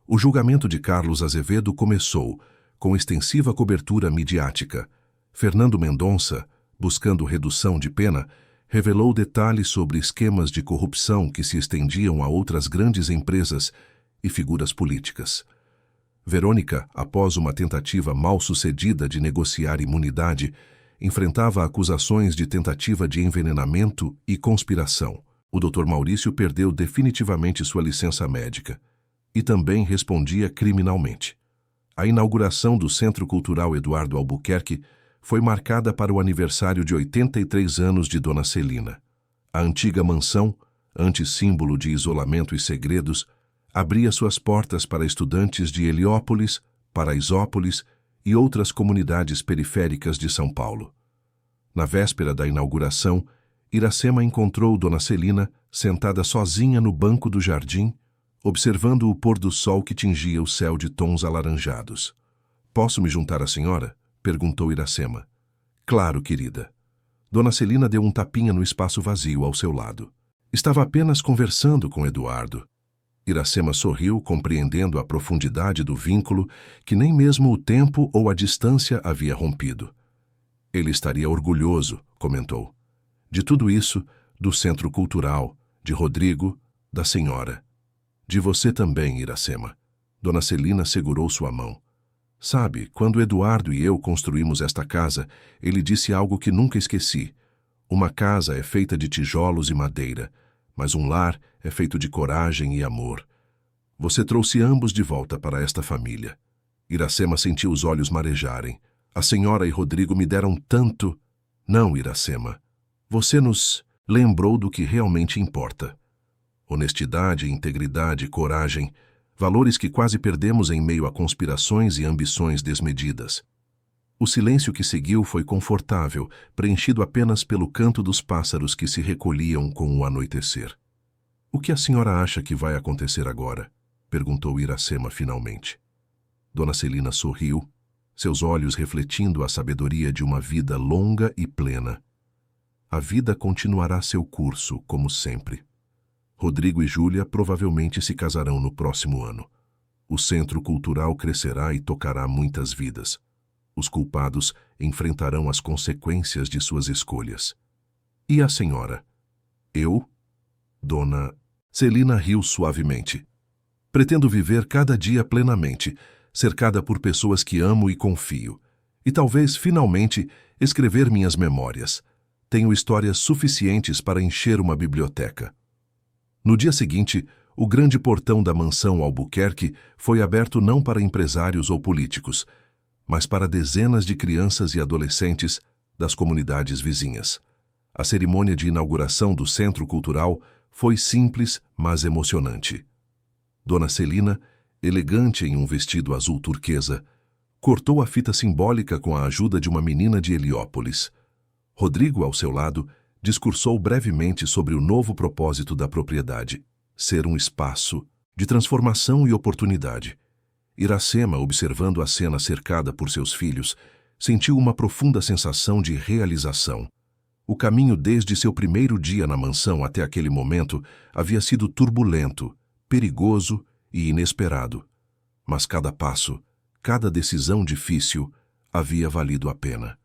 O julgamento de Carlos Azevedo começou, com extensiva cobertura midiática. Fernando Mendonça, buscando redução de pena, revelou detalhes sobre esquemas de corrupção que se estendiam a outras grandes empresas e figuras políticas. Verônica, após uma tentativa mal-sucedida de negociar imunidade, enfrentava acusações de tentativa de envenenamento e conspiração. O Dr. Maurício perdeu definitivamente sua licença médica e também respondia criminalmente. A inauguração do Centro Cultural Eduardo Albuquerque foi marcada para o aniversário de 83 anos de Dona Celina. A antiga mansão, antes símbolo de isolamento e segredos, abria suas portas para estudantes de Heliópolis, Paraisópolis e outras comunidades periféricas de São Paulo. Na véspera da inauguração, Iracema encontrou Dona Celina sentada sozinha no banco do jardim, observando o pôr do sol que tingia o céu de tons alaranjados. "Posso me juntar à senhora?" perguntou Iracema. "Claro, querida." Dona Celina deu um tapinha no espaço vazio ao seu lado. "Estava apenas conversando com Eduardo." Iracema sorriu, compreendendo a profundidade do vínculo que nem mesmo o tempo ou a distância havia rompido. "Ele estaria orgulhoso", comentou. "De tudo isso, do Centro Cultural, de Rodrigo, da senhora. De você também, Iracema." Dona Celina segurou sua mão. "Sabe, quando Eduardo e eu construímos esta casa, ele disse algo que nunca esqueci. Uma casa é feita de tijolos e madeira, mas um lar é feito de coragem e amor. Você trouxe ambos de volta para esta família." Iracema sentiu os olhos marejarem. "A senhora e Rodrigo me deram tanto." "Não, Iracema. Você nos lembrou do que realmente importa. Honestidade, integridade, coragem, valores que quase perdemos em meio a conspirações e ambições desmedidas." O silêncio que seguiu foi confortável, preenchido apenas pelo canto dos pássaros que se recolhiam com o anoitecer. "O que a senhora acha que vai acontecer agora?" perguntou Iracema finalmente. Dona Celina sorriu, seus olhos refletindo a sabedoria de uma vida longa e plena. "A vida continuará seu curso, como sempre. Rodrigo e Júlia provavelmente se casarão no próximo ano. O Centro Cultural crescerá e tocará muitas vidas. Os culpados enfrentarão as consequências de suas escolhas. E a senhora?" "Eu?" Dona Celina riu suavemente. "Pretendo viver cada dia plenamente, cercada por pessoas que amo e confio. E talvez, finalmente, escrever minhas memórias. Tenho histórias suficientes para encher uma biblioteca." No dia seguinte, o grande portão da mansão Albuquerque foi aberto não para empresários ou políticos, mas para dezenas de crianças e adolescentes das comunidades vizinhas. A cerimônia de inauguração do Centro Cultural foi simples, mas emocionante. Dona Celina, elegante em um vestido azul turquesa, cortou a fita simbólica com a ajuda de uma menina de Heliópolis. Rodrigo, ao seu lado, discursou brevemente sobre o novo propósito da propriedade: ser um espaço de transformação e oportunidade. Iracema, observando a cena cercada por seus filhos, sentiu uma profunda sensação de realização. O caminho desde seu primeiro dia na mansão até aquele momento havia sido turbulento, perigoso e inesperado. Mas cada passo, cada decisão difícil, havia valido a pena.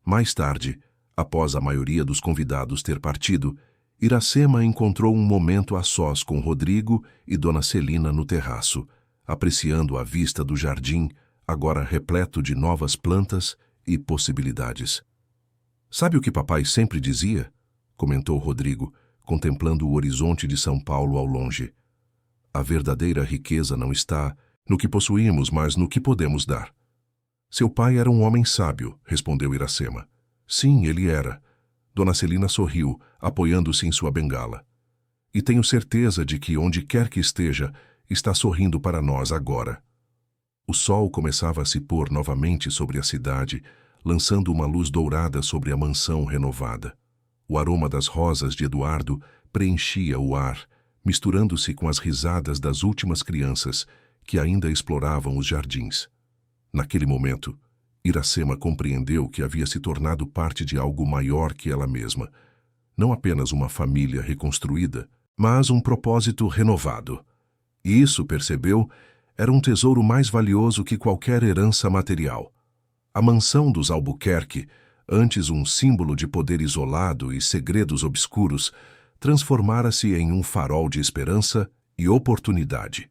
Mais tarde, após a maioria dos convidados ter partido, Iracema encontrou um momento a sós com Rodrigo e Dona Celina no terraço, apreciando a vista do jardim, agora repleto de novas plantas e possibilidades. "Sabe o que papai sempre dizia?" comentou Rodrigo, contemplando o horizonte de São Paulo ao longe. "A verdadeira riqueza não está no que possuímos, mas no que podemos dar." "Seu pai era um homem sábio", respondeu Iracema. "Sim, ele era." Dona Celina sorriu, apoiando-se em sua bengala. "E tenho certeza de que, onde quer que esteja, está sorrindo para nós agora." O sol começava a se pôr novamente sobre a cidade, lançando uma luz dourada sobre a mansão renovada. O aroma das rosas de Eduardo preenchia o ar, misturando-se com as risadas das últimas crianças que ainda exploravam os jardins. Naquele momento, Iracema compreendeu que havia se tornado parte de algo maior que ela mesma. Não apenas uma família reconstruída, mas um propósito renovado. E isso, percebeu, era um tesouro mais valioso que qualquer herança material. A mansão dos Albuquerque, antes um símbolo de poder isolado e segredos obscuros, transformara-se em um farol de esperança e oportunidade.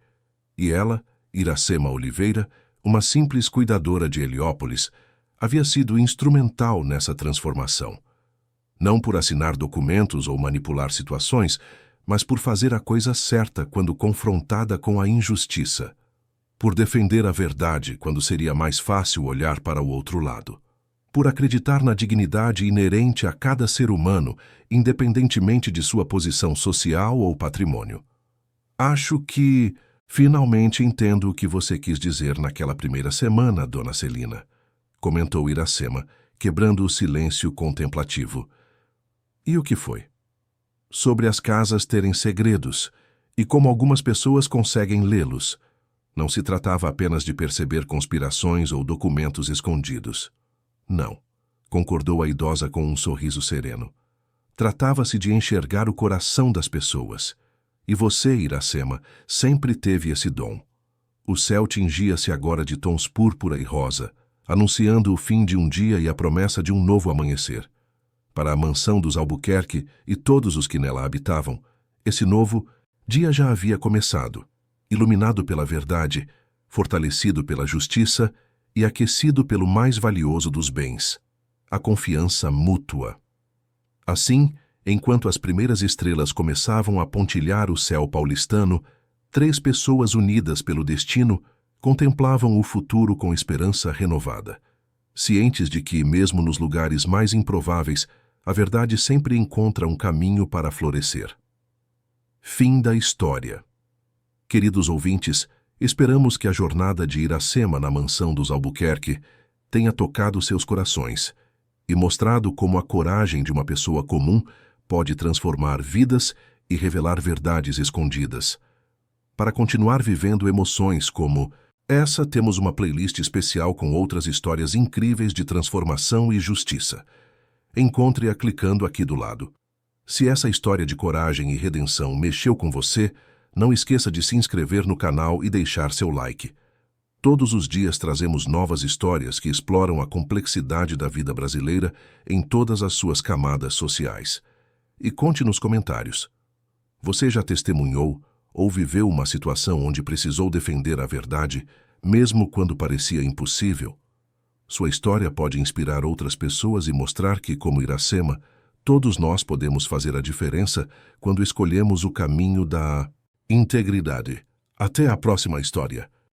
E ela, Iracema Oliveira, uma simples cuidadora de Heliópolis, havia sido instrumental nessa transformação. Não por assinar documentos ou manipular situações, mas por fazer a coisa certa quando confrontada com a injustiça. Por defender a verdade quando seria mais fácil olhar para o outro lado. Por acreditar na dignidade inerente a cada ser humano, independentemente de sua posição social ou patrimônio. Acho que, finalmente, entendo o que você quis dizer naquela primeira semana, dona Celina, comentou Iracema, quebrando o silêncio contemplativo. E o que foi? Sobre as casas terem segredos, e como algumas pessoas conseguem lê-los. Não se tratava apenas de perceber conspirações ou documentos escondidos. Não, concordou a idosa com um sorriso sereno. Tratava-se de enxergar o coração das pessoas. E você, Iracema, sempre teve esse dom. O céu tingia-se agora de tons púrpura e rosa, anunciando o fim de um dia e a promessa de um novo amanhecer. Para a mansão dos Albuquerque e todos os que nela habitavam, esse novo dia já havia começado, iluminado pela verdade, fortalecido pela justiça e aquecido pelo mais valioso dos bens, a confiança mútua. Assim, enquanto as primeiras estrelas começavam a pontilhar o céu paulistano, 3 pessoas unidas pelo destino contemplavam o futuro com esperança renovada, cientes de que, mesmo nos lugares mais improváveis, a verdade sempre encontra um caminho para florescer. Fim da história. Queridos ouvintes, esperamos que a jornada de Iracema na mansão dos Albuquerque tenha tocado seus corações e mostrado como a coragem de uma pessoa comum pode transformar vidas e revelar verdades escondidas. Para continuar vivendo emoções como essa, temos uma playlist especial com outras histórias incríveis de transformação e justiça. Encontre-a clicando aqui do lado. Se essa história de coragem e redenção mexeu com você, não esqueça de se inscrever no canal e deixar seu like. Todos os dias trazemos novas histórias que exploram a complexidade da vida brasileira em todas as suas camadas sociais. E conte nos comentários. Você já testemunhou ou viveu uma situação onde precisou defender a verdade, mesmo quando parecia impossível? Sua história pode inspirar outras pessoas e mostrar que, como Iracema, todos nós podemos fazer a diferença quando escolhemos o caminho da integridade. Até a próxima história.